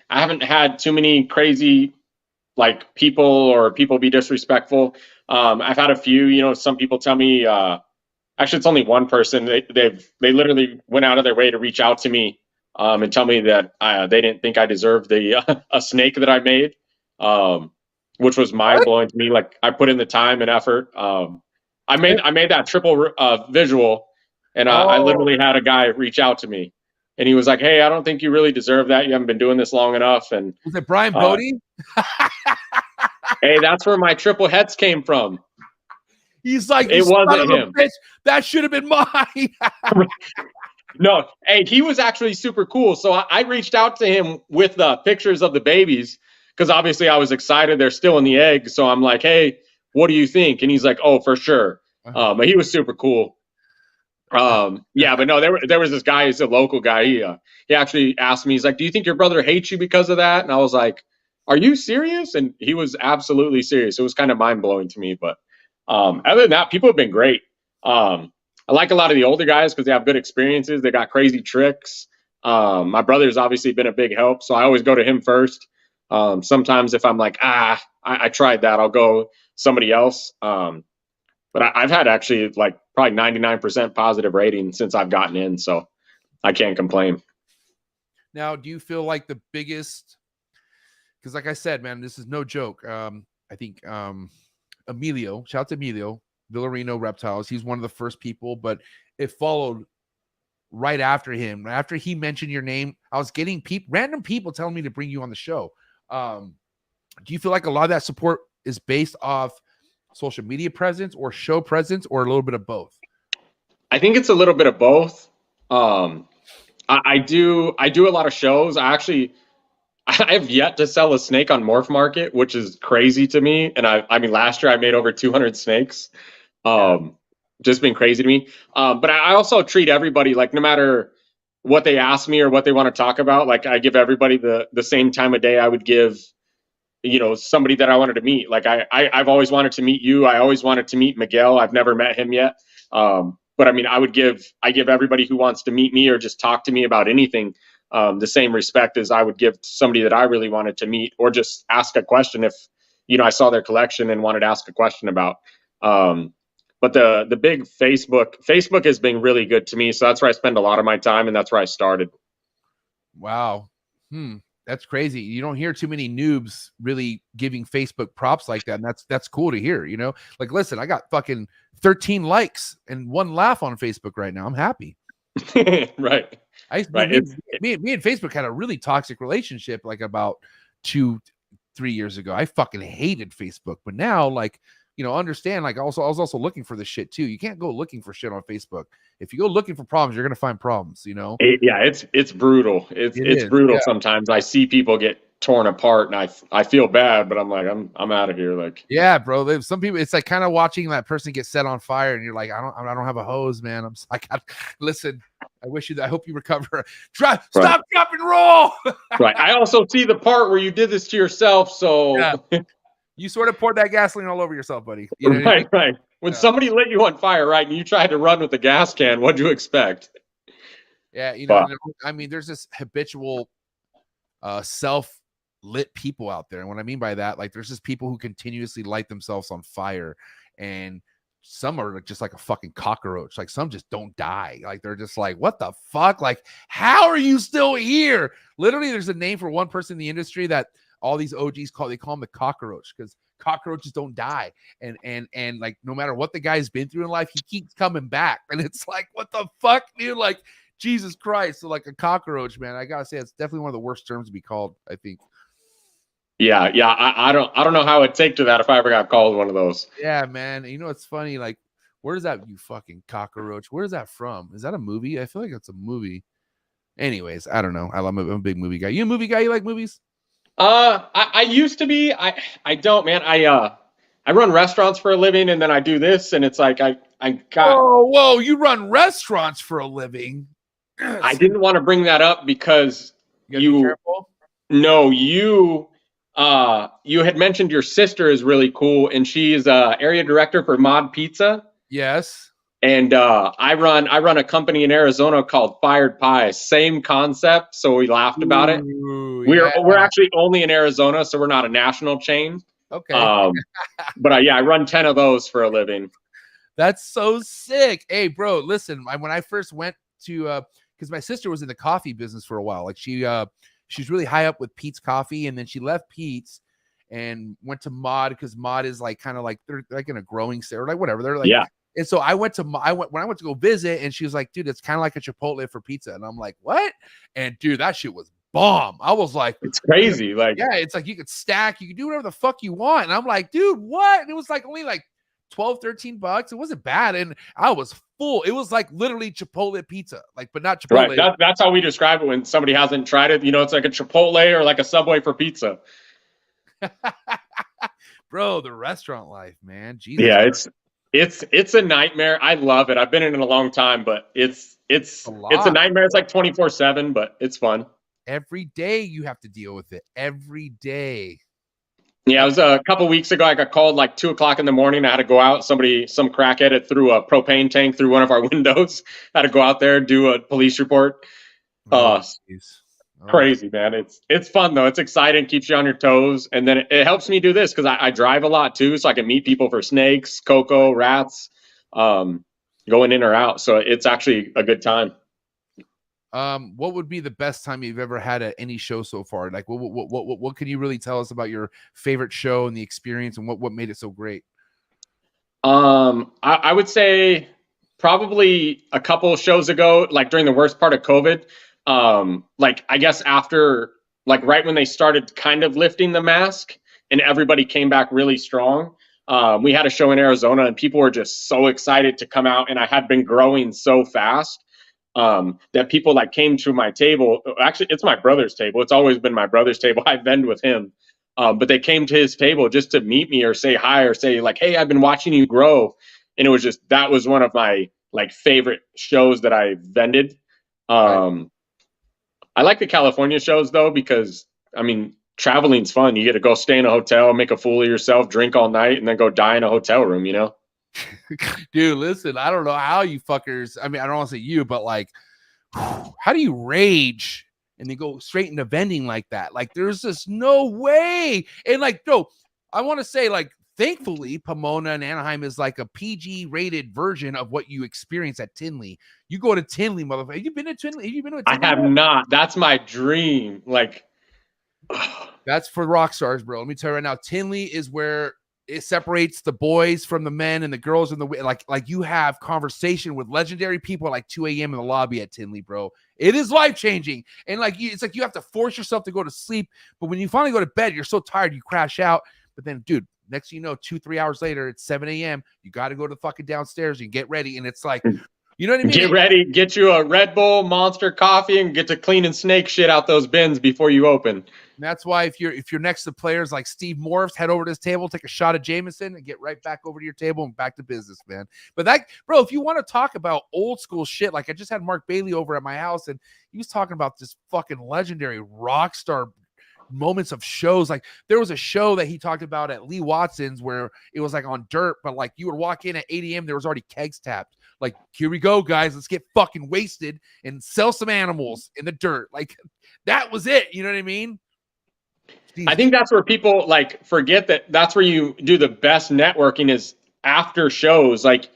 I haven't had too many crazy like people be disrespectful. I've had a few, you know, some people tell me, actually it's only one person. They literally went out of their way to reach out to me and tell me that they didn't think I deserved a snake that I made, which was mind blowing to me. Like I put in the time and effort. I made that triple visual, and I literally had a guy reach out to me. And he was like, "Hey, I don't think you really deserve that. You haven't been doing this long enough." And was it Brian Bodie? Hey, that's where my triple heads came from. He's like, It "You son wasn't of a him. bitch, that should have been mine." No, hey, he was actually super cool. So I reached out to him with pictures of the babies because obviously I was excited. They're still in the egg. So I'm like, hey, what do you think? And he's like, oh, for sure. But he was super cool. Yeah, but no, there was this guy. He's a local guy. He actually asked me. He's like, do you think your brother hates you because of that? And I was like, are you serious? And he was absolutely serious. It was kind of mind blowing to me. But other than that, people have been great. I like a lot of the older guys because they have good experiences. They got crazy tricks. My brother's obviously been a big help, so I always go to him first. Sometimes if I'm like, I tried that, I'll go somebody else. But I've had actually like probably 99% positive rating since I've gotten in, so I can't complain. Now, do you feel like the biggest, because like I said, man, this is no joke. I think Emilio, shout out to Emilio, Villarino Reptiles. He's one of the first people, but it followed right after him. After he mentioned your name, I was getting random people telling me to bring you on the show. Do you feel like a lot of that support is based off social media presence or show presence or a little bit of both? I think it's a little bit of both. I do a lot of shows. I have yet to sell a snake on Morph Market, which is crazy to me. And I mean, last year I made over 200 snakes. Just been crazy to me. But I also treat everybody like no matter what they ask me or what they want to talk about, like I give everybody the same time of day I would give, somebody that I wanted to meet. Like I've always wanted to meet you. I always wanted to meet Miguel. I've never met him yet. But I mean, I give everybody who wants to meet me or just talk to me about anything the same respect as I would give to somebody that I really wanted to meet or just ask a question if, I saw their collection and wanted to ask a question about. But the big Facebook has been really good to me. So that's where I spend a lot of my time and that's where I started. Wow. That's crazy. You don't hear too many noobs really giving Facebook props like that. And that's cool to hear, like, listen, I got fucking 13 likes and 1 laugh on Facebook right now. I'm happy. Right. Me and Facebook had a really toxic relationship like about 2-3 years ago. I fucking hated Facebook, but now like, understand, like I was also looking for this shit too. You can't go looking for shit on Facebook. If you go looking for problems, you're going to find problems, Yeah, it's brutal. It's brutal. Sometimes I see people get torn apart and I feel bad, but I'm like, I'm out of here. Like, yeah, bro. Some people, it's like kind of watching that person get set on fire and you're like, I don't have a hose, man. I'm just like, listen, I hope you recover. Stop, drop and roll. Right. I also see the part where you did this to yourself. So yeah. You sort of poured that gasoline all over yourself, buddy. Right. When somebody lit you on fire, right, and you tried to run with the gas can, what'd you expect? Yeah, I mean, there's this habitual self-lit people out there. And what I mean by that, like there's just people who continuously light themselves on fire. And some are just like a fucking cockroach. Like some just don't die. Like they're just like, what the fuck? Like, how are you still here? Literally, there's a name for one person in the industry that all these OGs call him the cockroach because cockroaches don't die. And like, no matter what the guy's been through in life, he keeps coming back. And it's like, what the fuck, dude? Like, Jesus Christ. So like a cockroach, man, I gotta say, it's definitely one of the worst terms to be called, I think. Yeah. I don't know how I'd take to that if I ever got called one of those. Yeah, man. It's funny. Like, where's that, you fucking cockroach? Where's that from? Is that a movie? I feel like it's a movie. Anyways, I don't know. I'm a big movie guy. You a movie guy? You like movies? I used to be. I don't, man. I run restaurants for a living, and then I do this, and it's like I got. Whoa! You run restaurants for a living? I didn't want to bring that up because you. Be careful. No, you had mentioned your sister is really cool, and she's area director for Mod Pizza. Yes. And I run a company in Arizona called Fired Pie. Same concept, so we laughed about it. We're actually only in Arizona, so we're not a national chain. Okay. But I run 10 of those for a living. That's so sick. Hey, bro, listen. When I first went to, because my sister was in the coffee business for a while. Like she's really high up with Pete's Coffee, and then she left Pete's and went to Mod because Mod is like kind of like they're like in a growing state or like whatever. They're like And so I went to go visit, and she was like, dude, it's kind of like a Chipotle for pizza. And I'm like, what? And dude, that shit was bomb. I was like, it's crazy. Like, yeah, it's like you could stack, you could do whatever the fuck you want. And I'm like, dude, what? And it was like only like $12, $13. It wasn't bad. And I was full. It was like literally Chipotle pizza, like, but not Chipotle. Right. That's how we describe it when somebody hasn't tried it. You know, it's like a Chipotle or like a Subway for pizza. Bro, the restaurant life, man. Jesus. Yeah, it's a nightmare. I love it. I've been in it a long time, but it's a nightmare. It's like 24/7, but it's fun. Every day you have to deal with it. Every day. Yeah, it was a couple weeks ago. I got called like 2:00 in the morning. I had to go out. Some crackhead had threw a propane tank through one of our windows. I had to go out there, do a police report. Crazy, man. It's fun though. It's exciting, keeps you on your toes, and then it helps me do this because I drive a lot too, so I can meet people for snakes, cocoa, rats, going in or out. So it's actually a good time. What would be the best time you've ever had at any show so far? Like, what can you really tell us about your favorite show and the experience, and what made it so great? I would say probably a couple of shows ago, like during the worst part of COVID. Like I guess after, like right when they started kind of lifting the mask and everybody came back really strong. We had a show in Arizona and people were just so excited to come out, and I had been growing so fast that people like came to my table. Actually, it's my brother's table. It's always been my brother's table. I vend with him. But they came to his table just to meet me or say hi or say like, hey, I've been watching you grow. And it was just, that was one of my like favorite shows that I vended. Right. I like the California shows though, because I mean, traveling's fun. You get to go stay in a hotel, make a fool of yourself, drink all night, and then go die in a hotel room, you know? Dude, listen, I don't know how you fuckers, I mean, I don't want to say you, but like, how do you rage and then go straight into vending like that? Like, there's just no way. And like, no, I want to say, like, thankfully, Pomona and Anaheim is like a PG rated version of what you experience at Tinley. You go to Tinley, motherfucker. Have you been to Tinley? Have you been to Tinley? I have not. That's my dream. Like, that's for rock stars, bro. Let me tell you right now, Tinley is where it separates the boys from the men and the girls in the like you have conversation with legendary people at like 2 a.m. in the lobby at Tinley, bro. It is life-changing. And like it's like you have to force yourself to go to sleep, but when you finally go to bed, you're so tired you crash out. But then, dude, next thing you know, 2-3 hours later, it's 7 a.m. You got to go to the fucking downstairs and get ready. And it's like, you know what I mean? Get ready, get you a Red Bull, Monster coffee, and get to cleaning snake shit out those bins before you open. And that's why if you're next to players like Steve Morris, head over to his table, take a shot of Jameson, and get right back over to your table and back to business, man. But that, bro, if you want to talk about old school shit, like I just had Mark Bailey over at my house, and he was talking about this fucking legendary rock star moments of shows. Like there was a show that he talked about at Lee Watson's where it was like on dirt, but like you would walk in at 8 a.m. there was already kegs tapped. Like, here we go, guys, let's get fucking wasted and sell some animals in the dirt. Like that was it. You know what I mean? Jeez. I think that's where people like forget that's where you do the best networking is after shows. Like,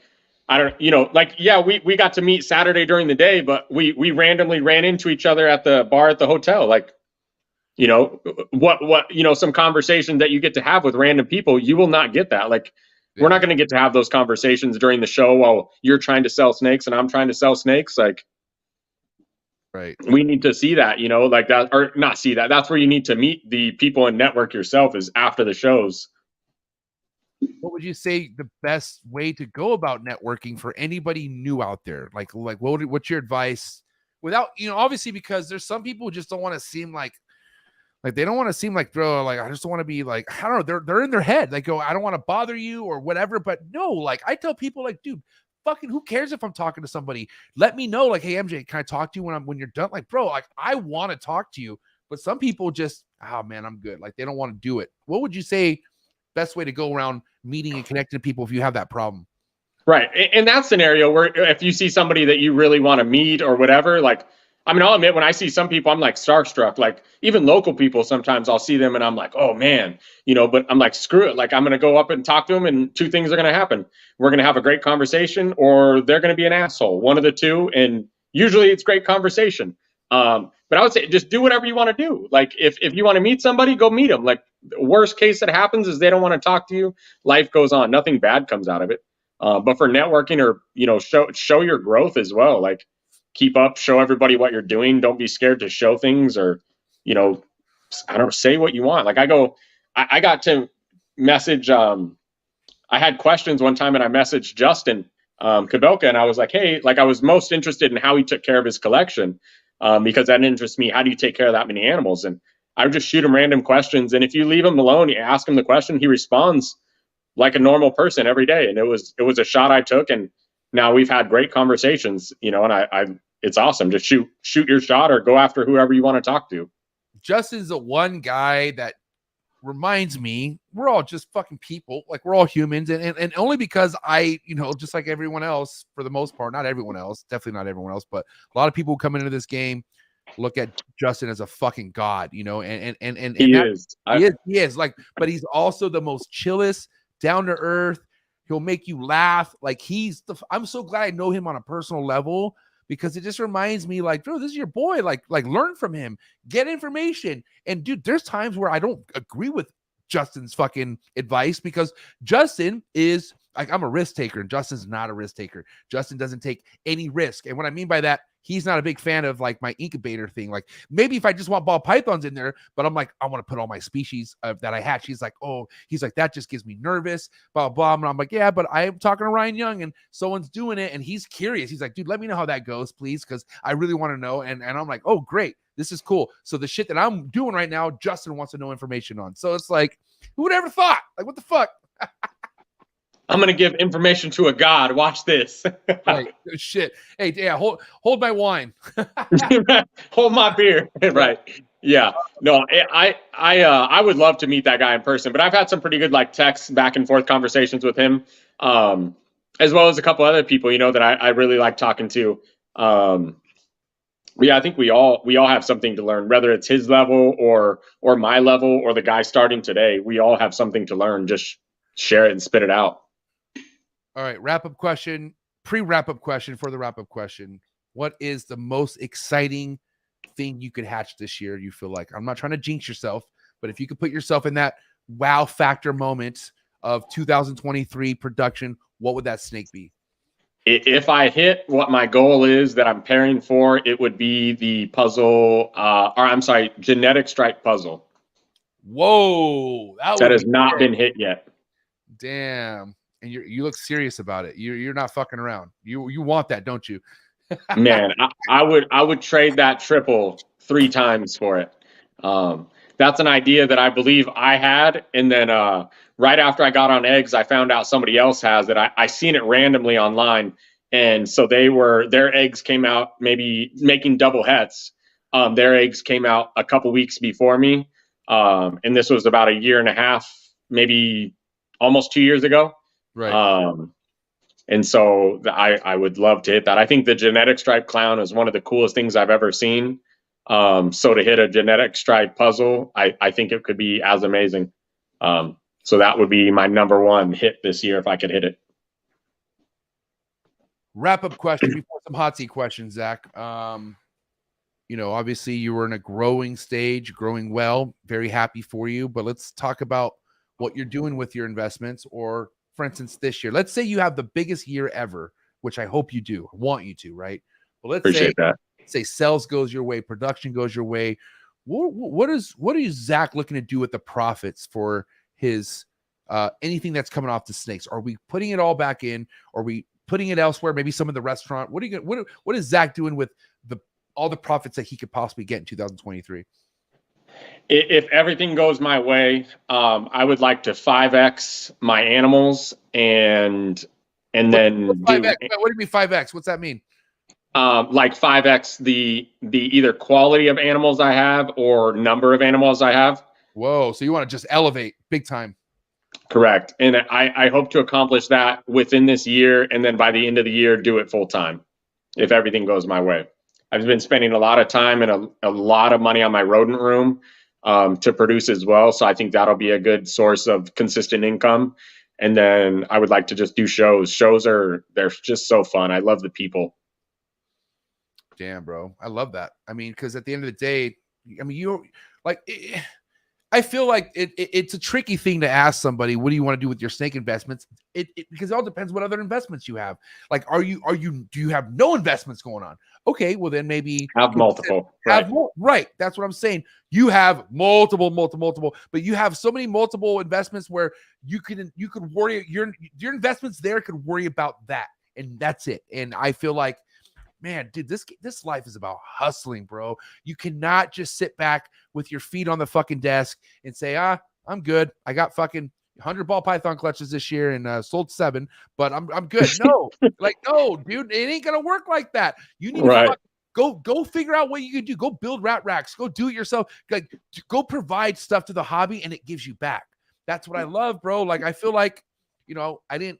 I don't, you know, like, yeah, we got to meet Saturday during the day, but we randomly ran into each other at the bar at the hotel. Like, you know, what, you know, some conversation that you get to have with random people, you will not get that. Like, we're not going to get to have those conversations during the show while you're trying to sell snakes and I'm trying to sell snakes. Like, right. We need to see that, you know, like that, or not see that. That's where you need to meet the people and network yourself is after the shows. What would you say the best way to go about networking for anybody new out there? Like what's your advice without, you know, obviously, because there's some people who just don't want to seem like they don't want to seem like, bro, like, I just don't want to be like, I don't know. They're in their head. They go, I don't want to bother you or whatever. But no, like I tell people like, dude, fucking who cares if I'm talking to somebody? Let me know. Like, hey, MJ, can I talk to you when you're done? Like, bro, like I want to talk to you. But some people just, oh man, I'm good. Like they don't want to do it. What would you say best way to go around meeting and connecting to people if you have that problem? Right. In that scenario where if you see somebody that you really want to meet or whatever, like, I mean, I'll admit when I see some people, I'm like starstruck, like even local people, sometimes I'll see them and I'm like, oh man, you know, but I'm like, screw it. Like I'm going to go up and talk to them and two things are going to happen. We're going to have a great conversation or they're going to be an asshole, one of the two. And usually it's great conversation. But I would say just do whatever you want to do. Like if you want to meet somebody, go meet them. Like the worst case that happens is they don't want to talk to you. Life goes on. Nothing bad comes out of it. But for networking or, you know, show your growth as well. Like keep up, show everybody what you're doing. Don't be scared to show things or, you know, I don't know, say what you want. Like I got to message, I had questions one time, and I messaged Justin Kabelka, and I was like, hey, like I was most interested in how he took care of his collection, because that interests me. How do you take care of that many animals? And I would just shoot him random questions, and if you leave him alone, you ask him the question, he responds like a normal person every day. And it was a shot I took, and now we've had great conversations, you know, and I it's awesome. Just shoot your shot or go after whoever you want to talk to. Justin's the one guy that reminds me we're all just fucking people. Like, we're all humans, and only because I, you know, just like everyone else, for the most part, not everyone else, definitely not everyone else, but a lot of people who come into this game look at Justin as a fucking god, you know, and He is like, but he's also the most chillest, down to earth. He'll make you laugh. Like, I'm so glad I know him on a personal level, because it just reminds me, like, bro, this is your boy. Like learn from him, get information. And dude, there's times where I don't agree with Justin's fucking advice, because Justin is like, I'm a risk taker and Justin's not a risk taker. Justin doesn't take any risk. And what I mean by that, he's not a big fan of like my incubator thing. Like, maybe if I just want ball pythons in there, but I'm like, I want to put all my species that I hatch. He's like, that just gives me nervous, blah, blah. And I'm like, yeah, but I'm talking to Ryan Young and someone's doing it. And he's curious. He's like, dude, let me know how that goes, please. Cause I really want to know. And I'm like, oh, great. This is cool. So the shit that I'm doing right now, Justin wants to know information on. So it's like, who would ever thought? Like, what the fuck? I'm gonna give information to a god. Watch this. Right. Shit. Hey, yeah, hold my wine. Hold my beer. Right. Yeah. No, I would love to meet that guy in person, but I've had some pretty good like text back and forth conversations with him, as well as a couple other people, you know, that I really like talking to. Yeah, I think we all have something to learn, whether it's his level or my level or the guy starting today. We all have something to learn. Just share it and spit it out. All right, wrap-up question, pre-wrap-up question for the wrap-up question. What is the most exciting thing you could hatch this year, you feel like? I'm not trying to jinx yourself, but if you could put yourself in that wow factor moment of 2023 production, what would that snake be? If I hit what my goal is that I'm pairing for, it would be the puzzle, genetic stripe puzzle. Whoa. That has not been hit yet. Damn. And you look serious about it. You're not fucking around. You want that, don't you? Man, I would trade that triple 3 times for it. That's an idea that I believe I had, and then right after I got on eggs, I found out somebody else has it. I seen it randomly online, and so their eggs came out maybe making double hets. Their eggs came out a couple weeks before me, and this was about a year and a half, maybe almost 2 years ago. Right. And so I would love to hit that. I think the genetic stripe clown is one of the coolest things I've ever seen. So to hit a genetic stripe puzzle, I think it could be as amazing. So that would be my number one hit this year if I could hit it. Wrap-up question before some hot seat questions, Zach. You know, obviously you were in a growing stage, growing well, very happy for you, but let's talk about what you're doing with your investments, or for instance, this year, let's say you have the biggest year ever, which I hope you do, I want you to, right? Well, Appreciate that. Say sales goes your way, production goes your way. What is Zach looking to do with the profits for his anything that's coming off the snakes? Are we putting it all back in? Are we putting it elsewhere? Maybe some of the restaurant. What is Zach doing with all the profits that he could possibly get in 2023? If everything goes my way, I would like to 5x my animals and then what's 5x? What do you mean 5x? What's that mean? Like 5x the either quality of animals I have or number of animals I have. Whoa! So you want to just elevate big time? Correct. And I hope to accomplish that within this year, and then by the end of the year, do it full time, if everything goes my way. I've been spending a lot of time and a lot of money on my rodent room to produce as well. So I think that'll be a good source of consistent income. And then I would like to just do shows. They're just so fun. I love the people. Damn, bro. I love that. I mean, because at the end of the day, I mean, you're like, I feel like it's a tricky thing to ask somebody, what do you want to do with your snake investments? Because it all depends what other investments you have. Like, do you have no investments going on? Okay, well then maybe have multiple. Right. That's what I'm saying. You have multiple, but you have so many multiple investments where you could worry, your investments there could worry about that. And that's it. And I feel like, man, dude, this life is about hustling, bro. You cannot just sit back with your feet on the fucking desk and say, I'm good. I got fucking 100 ball python clutches this year and sold 7, but I'm good. No, no, dude, it ain't gonna work like that. You need to go figure out what you can do. Go build RHACS. Go do it yourself. Like, go provide stuff to the hobby, and it gives you back. That's what I love, bro. Like, I feel like, I didn't.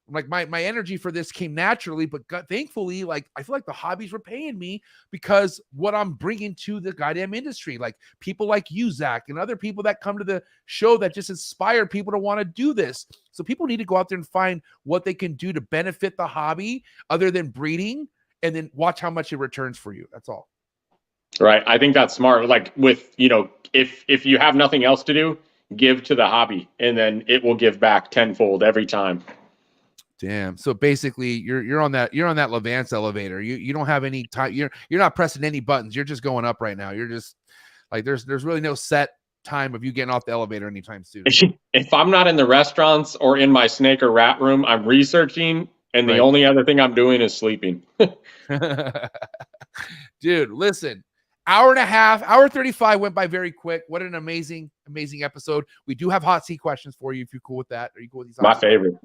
Like my energy for this came naturally, but thankfully, like, I feel like the hobbies were paying me because what I'm bringing to the goddamn industry, like people like you, Zach, and other people that come to the show that just inspire people to want to do this. So people need to go out there and find what they can do to benefit the hobby other than breeding, and then watch how much it returns for you. That's all. Right. I think that's smart. Like with, if you have nothing else to do, give to the hobby, and then it will give back tenfold every time. Damn. So basically you're on that Levance elevator. You don't have any time. You're not pressing any buttons. You're just going up right now. You're just like, there's really no set time of you getting off the elevator anytime soon. If I'm not in the restaurants or in my snake or rat room, I'm researching, and the only other thing I'm doing is sleeping. Dude, listen. Hour and a half, hour 35 went by very quick. What an amazing episode. We do have hot seat questions for you if you're cool with that. Are you cool with these? My favorite.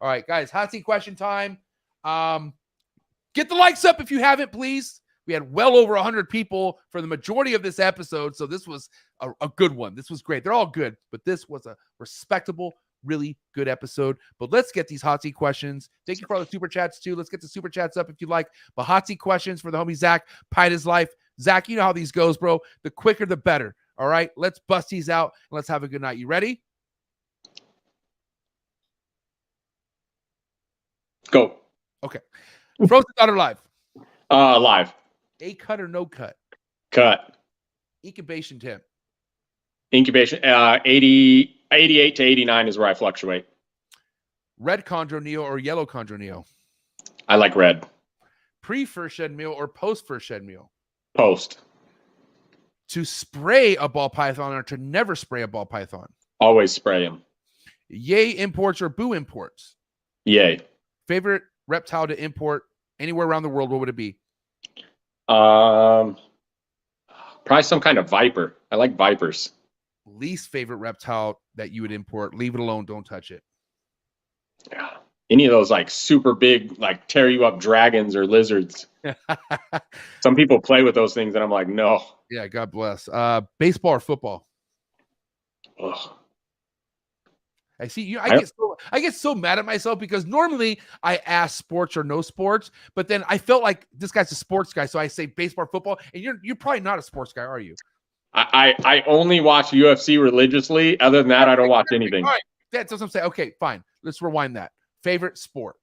All right, guys, hot seat question time. Get the likes up if you haven't, please. We had well over 100 people for the majority of this episode, so this was a good one. This was great. They're all good, but this was a respectable, really good episode. But let's get these hot seat questions. Thank you for all the super chats, too. Let's get the super chats up if you like. But hot seat questions for the homie Zach, Pie His Life. Zach, you know how these goes, bro. The quicker, the better. All right, let's bust these out, and let's have a good night. You ready? Go. Okay. Frozen out or live? Live. A cut or no cut? Cut. Incubation temp? Incubation, 88 to 89 is where I fluctuate. Red chondro neo or yellow chondro neo? I like red. Pre-first shed meal or post-first shed meal? Post. To spray a ball python or to never spray a ball python? Always spray them. Yay imports or boo imports? Yay. Favorite reptile to import anywhere around the world, what would it be? Probably some kind of viper. I like vipers. Least favorite reptile that you would import? Leave it alone. Don't touch it. Yeah. Any of those like super big, like tear you up dragons or lizards. Some people play with those things and I'm like, no. Yeah, God bless. Baseball or football? Ugh. I see you. I get so mad at myself because normally I ask sports or no sports, but then I felt like this guy's a sports guy, so I say baseball, or football, and you're probably not a sports guy, are you? I only watch UFC religiously. Other than that, I don't watch anything. All right, that's what I'm saying. Okay, fine. Let's rewind that. Favorite sport?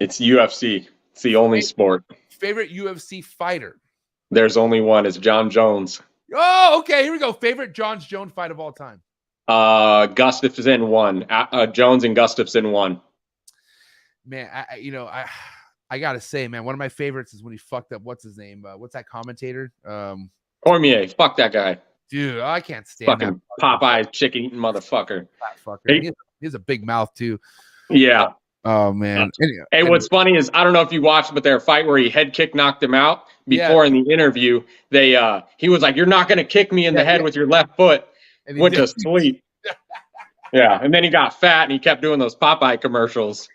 It's UFC. It's the only sport. Favorite UFC fighter? There's only one. It's John Jones. Oh, okay. Here we go. Favorite John Jones fight of all time? Gustafsson won. Jones and Gustafsson won. Man, I gotta say, man, one of my favorites is when he fucked up. What's his name? What's that commentator? Cormier. Fuck that guy. Dude, I can't stand fucking that. Popeye chicken eating motherfucker. He has a big mouth too. Yeah. Oh man. Hey, what's funny is I don't know if you watched, but their fight where he head kick knocked him out before in the interview. He was like, "You're not gonna kick me in the head with your left foot." And went to sleep. Yeah, and then he got fat and he kept doing those Popeye commercials.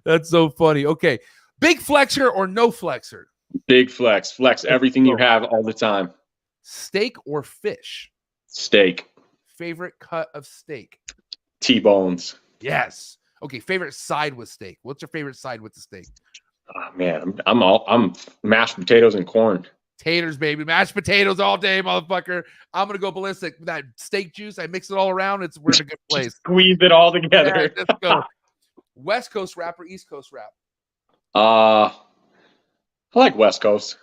That's so funny. Okay, big flexor or no flexor? Big flex. Flex everything you have all the time. Steak or fish? Steak. Favorite cut of steak? T-bones. Yes. Okay, favorite side with steak. What's your favorite side with the steak? Oh man, I'm mashed potatoes and corn. Taters, baby. Mashed potatoes all day, motherfucker. I'm going to go ballistic. That steak juice, I mix it all around. We're in a good place. Squeeze it all together. Yeah, let's go. West Coast rap or East Coast rap? I like West Coast.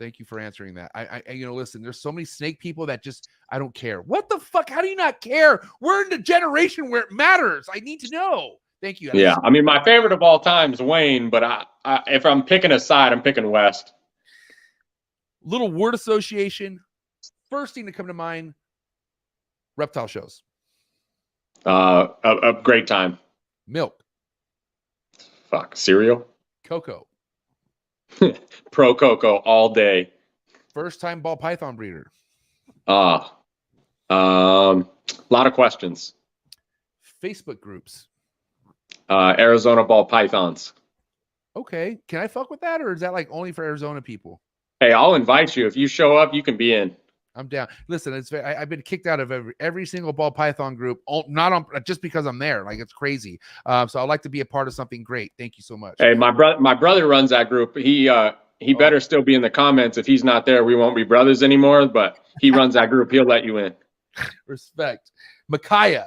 Thank you for answering that. I listen, there's so many snake people that just, I don't care. What the fuck? How do you not care? We're in the generation where it matters. I need to know. Thank you. Yeah, I mean, my favorite of all time is Wayne, but I if I'm picking a side, I'm picking West. Little word association. First thing to come to mind, reptile shows. A great time. Milk. Fuck, cereal. Cocoa. Pro Coco all day. First time ball python breeder. A lot of questions. Facebook groups. Arizona ball pythons. Okay. Can I fuck with that, or is that like only for Arizona people? Hey, I'll invite you. If you show up, you can be in. I'm down. Listen, I've been kicked out of every single ball python group, not on just because I'm there. Like, it's crazy. So I'd like to be a part of something great. Thank you so much. Hey, my brother runs that group. He better still be in the comments. If he's not there, we won't be brothers anymore. But he runs that group. He'll let you in. Respect. Micaiah's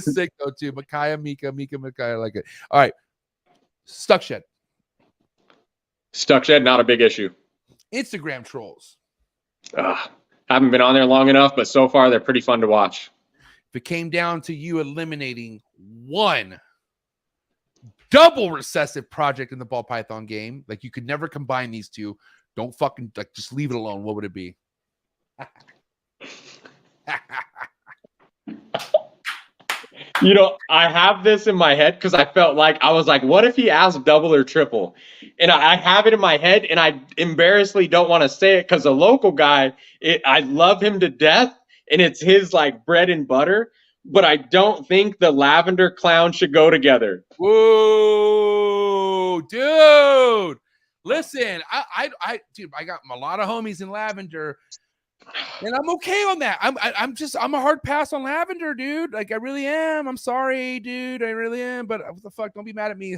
sick though too. Micaiah, Mika, Micaiah, I like it. All right. Stuck shed, not a big issue. Instagram trolls. Haven't been on there long enough, but so far they're pretty fun to watch. If it came down to you eliminating one double recessive project in the ball python game, like you could never combine these two, don't fucking like just leave it alone. What would it be? You know, I have this in my head because I was like, what if he asked double or triple? And I have it in my head, and I embarrassingly don't want to say it because a local guy, I love him to death, and it's his like bread and butter. But I don't think the lavender clown should go together. Whoa, dude! Listen, I got a lot of homies in lavender. And I'm okay on that. I'm a hard pass on lavender, dude. Like, I really am. I'm sorry, dude. I really am. But what the fuck? Don't be mad at me.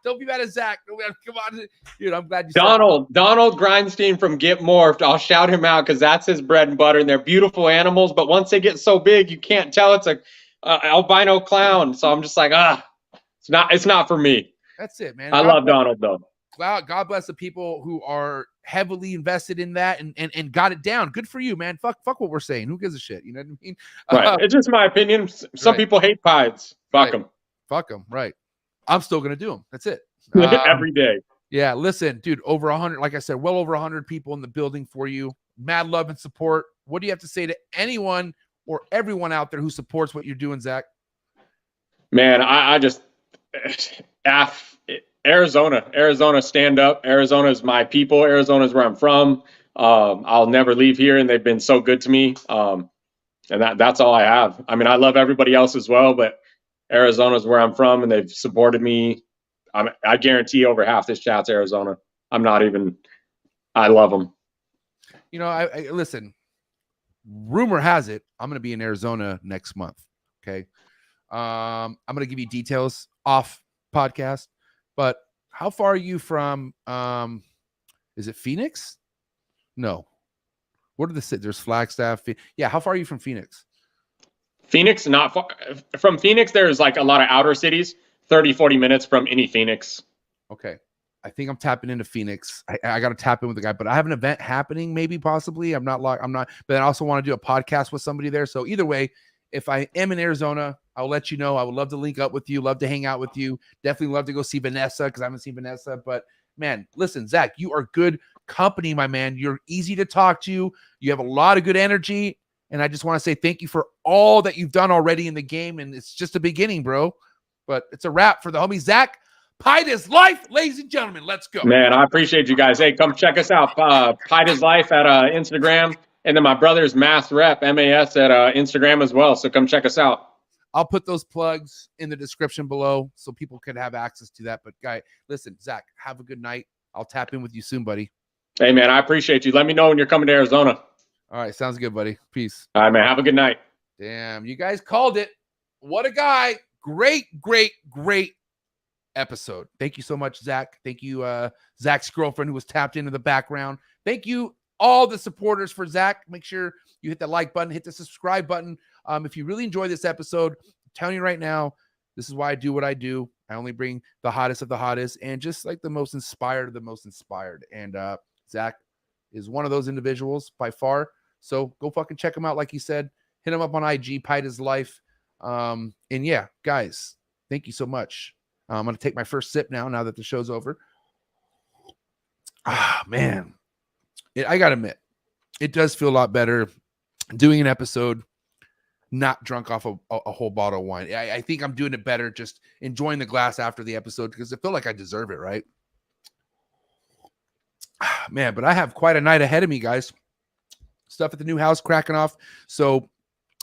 Don't be mad at Zach. Come on, dude. I'm glad you. Donald Grindstein from Get Morphed. I'll shout him out because that's his bread and butter, and they're beautiful animals. But once they get so big, you can't tell it's a albino clown. So I'm just like, it's not for me. That's it, man. I love Donald though. Wow, God bless the people who are heavily invested in that and got it down. Good for you, man. Fuck what we're saying. Who gives a shit? You know what I mean? Right. It's just my opinion. Some people hate pieds. Fuck them. Fuck them. Right. I'm still gonna do them. That's it. Every day. Yeah. Listen, dude. Over 100. Like I said, well over 100 people in the building for you. Mad love and support. What do you have to say to anyone or everyone out there who supports what you're doing, Zach? Man, I just Arizona, stand up. Arizona is my people. Arizona is where I'm from. I'll never leave here, and they've been so good to me. And that's all I have. I mean, I love everybody else as well, but Arizona is where I'm from, and they've supported me. I guarantee over half this chat's Arizona. I love them. You know, I listen. Rumor has it I'm going to be in Arizona next month. Okay. I'm going to give you details off podcast. But how far are you from, is it Phoenix? No. What are the cities? There's Flagstaff. Yeah. How far are you from Phoenix? Phoenix, not far. From Phoenix, there's like a lot of outer cities, 30, 40 minutes from any Phoenix. Okay. I think I'm tapping into Phoenix. I got to tap in with the guy, but I have an event happening, maybe, possibly. But I also want to do a podcast with somebody there. So either way, if I am in Arizona, I'll let you know. I would love to link up with you, love to hang out with you. Definitely love to go see Vanessa because I haven't seen Vanessa. But man, listen, Zach, you are good company, my man. You're easy to talk to. You have a lot of good energy. And I just want to say thank you for all that you've done already in the game. And it's just a beginning, bro. But it's a wrap for the homie Zach. Pied is life, ladies and gentlemen. Let's go. Man, I appreciate you guys. Hey, come check us out. Pied is life at Instagram. And then my brother's Mass Rep, MAS, at Instagram as well. So come check us out. I'll put those plugs in the description below so people can have access to that. But, guy, listen, Zach, have a good night. I'll tap in with you soon, buddy. Hey, man, I appreciate you. Let me know when you're coming to Arizona. All right, sounds good, buddy. Peace. All right, man. Have a good night. Damn, you guys called it. What a guy. Great episode. Thank you so much, Zach. Thank you, Zach's girlfriend who was tapped into the background. Thank you, all the supporters for Zach. Make sure you hit the like button, hit the subscribe button. If you really enjoy this episode, I'm telling you right now, This is why I do what I do. I only bring the hottest of the hottest and just like the most inspired of the most inspired. And Zach is one of those individuals by far. So go fucking check him out. Like he said, hit him up on IG, Pite His Life. And yeah, guys, thank you so much. I'm going to take my first sip now that the show's over. Ah, man. I got to admit, it does feel a lot better doing an episode not drunk off a whole bottle of wine. I think I'm doing it better just enjoying the glass after the episode because I feel like I deserve it, right? Man, but I have quite a night ahead of me, guys. Stuff at the new house cracking off. So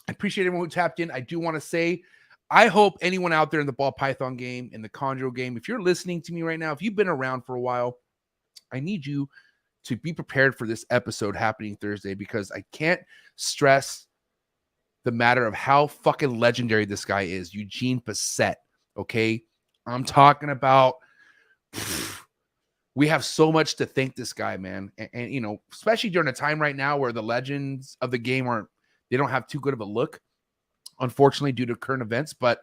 I appreciate everyone who tapped in. I do want to say, I hope anyone out there in the ball python game, in the chondro game, if you're listening to me right now, if you've been around for a while, I need you to be prepared for this episode happening Thursday because I can't stress the matter of how fucking legendary this guy is, Eugene Bassett, okay? I'm talking about, we have so much to thank this guy, man. And, you know, especially during a time right now where the legends of the game they don't have too good of a look, unfortunately, due to current events. But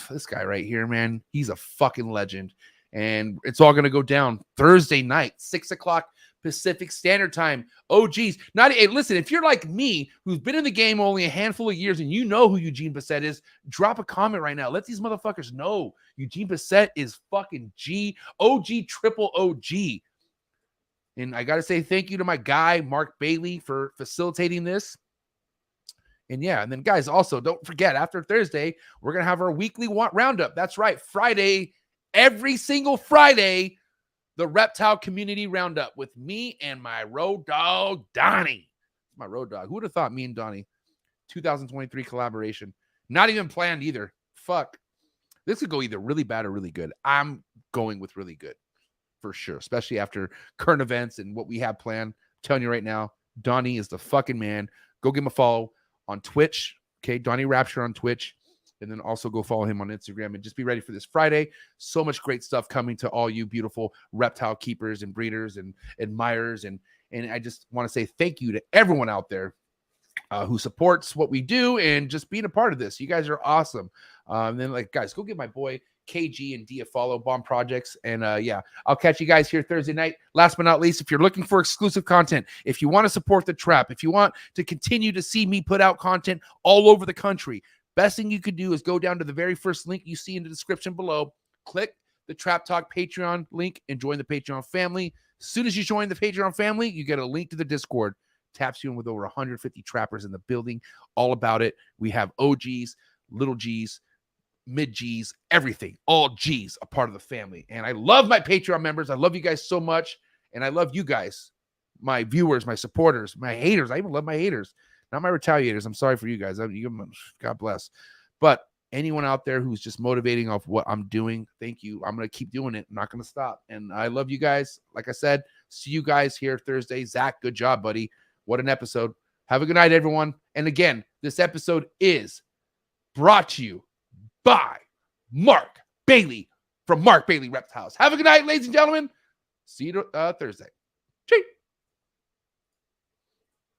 this guy right here, man, he's a fucking legend. And it's all going to go down Thursday night, 6 o'clock Pacific Standard Time. Oh, geez. Listen, if you're like me, who's been in the game only a handful of years and you know who Eugene Bassett is, drop a comment right now. Let these motherfuckers know Eugene Bassett is fucking OG, triple OG. And I got to say thank you to my guy, Mark Bailey, for facilitating this. And yeah, and then guys, also don't forget, after Thursday, we're going to have our weekly roundup. That's right. Friday, every single Friday, the Reptile Community Roundup with me and my road dog, Donnie. My road dog. Who would have thought me and Donnie? 2023 collaboration. Not even planned either. Fuck. This could go either really bad or really good. I'm going with really good for sure, especially after current events and what we have planned. I'm telling you right now, Donnie is the fucking man. Go give him a follow on Twitch. Okay, Donnie Rapture on Twitch. And then also go follow him on Instagram and just be ready for this Friday. So much great stuff coming to all you beautiful reptile keepers and breeders and admirers. And I just want to say thank you to everyone out there who supports what we do and just being a part of this. You guys are awesome. And then, like, guys, go give my boy KG and D a follow, Bomb Projects. And yeah, I'll catch you guys here Thursday night. Last but not least, if you're looking for exclusive content, if you want to support the trap, if you want to continue to see me put out content all over the country, best thing you could do is go down to the very first link you see in the description below, click the Trap Talk Patreon link, and join the Patreon family. As soon as you join the Patreon family, you get a link to the Discord. Taps you in with over 150 trappers in the building. All about it. We have OGs, little Gs, mid Gs, everything. All Gs, a part of the family. And I love my Patreon members. I love you guys so much. And I love you guys, my viewers, my supporters, my haters. I even love my haters. Not my retaliators. I'm sorry for you guys. God bless. But anyone out there who's just motivating off what I'm doing, thank you. I'm going to keep doing it. I'm not going to stop. And I love you guys. Like I said, see you guys here Thursday. Zach, good job, buddy. What an episode. Have a good night, everyone. And again, this episode is brought to you by Mark Bailey from Mark Bailey Reptiles. Have a good night, ladies and gentlemen. See you Thursday. Cheers.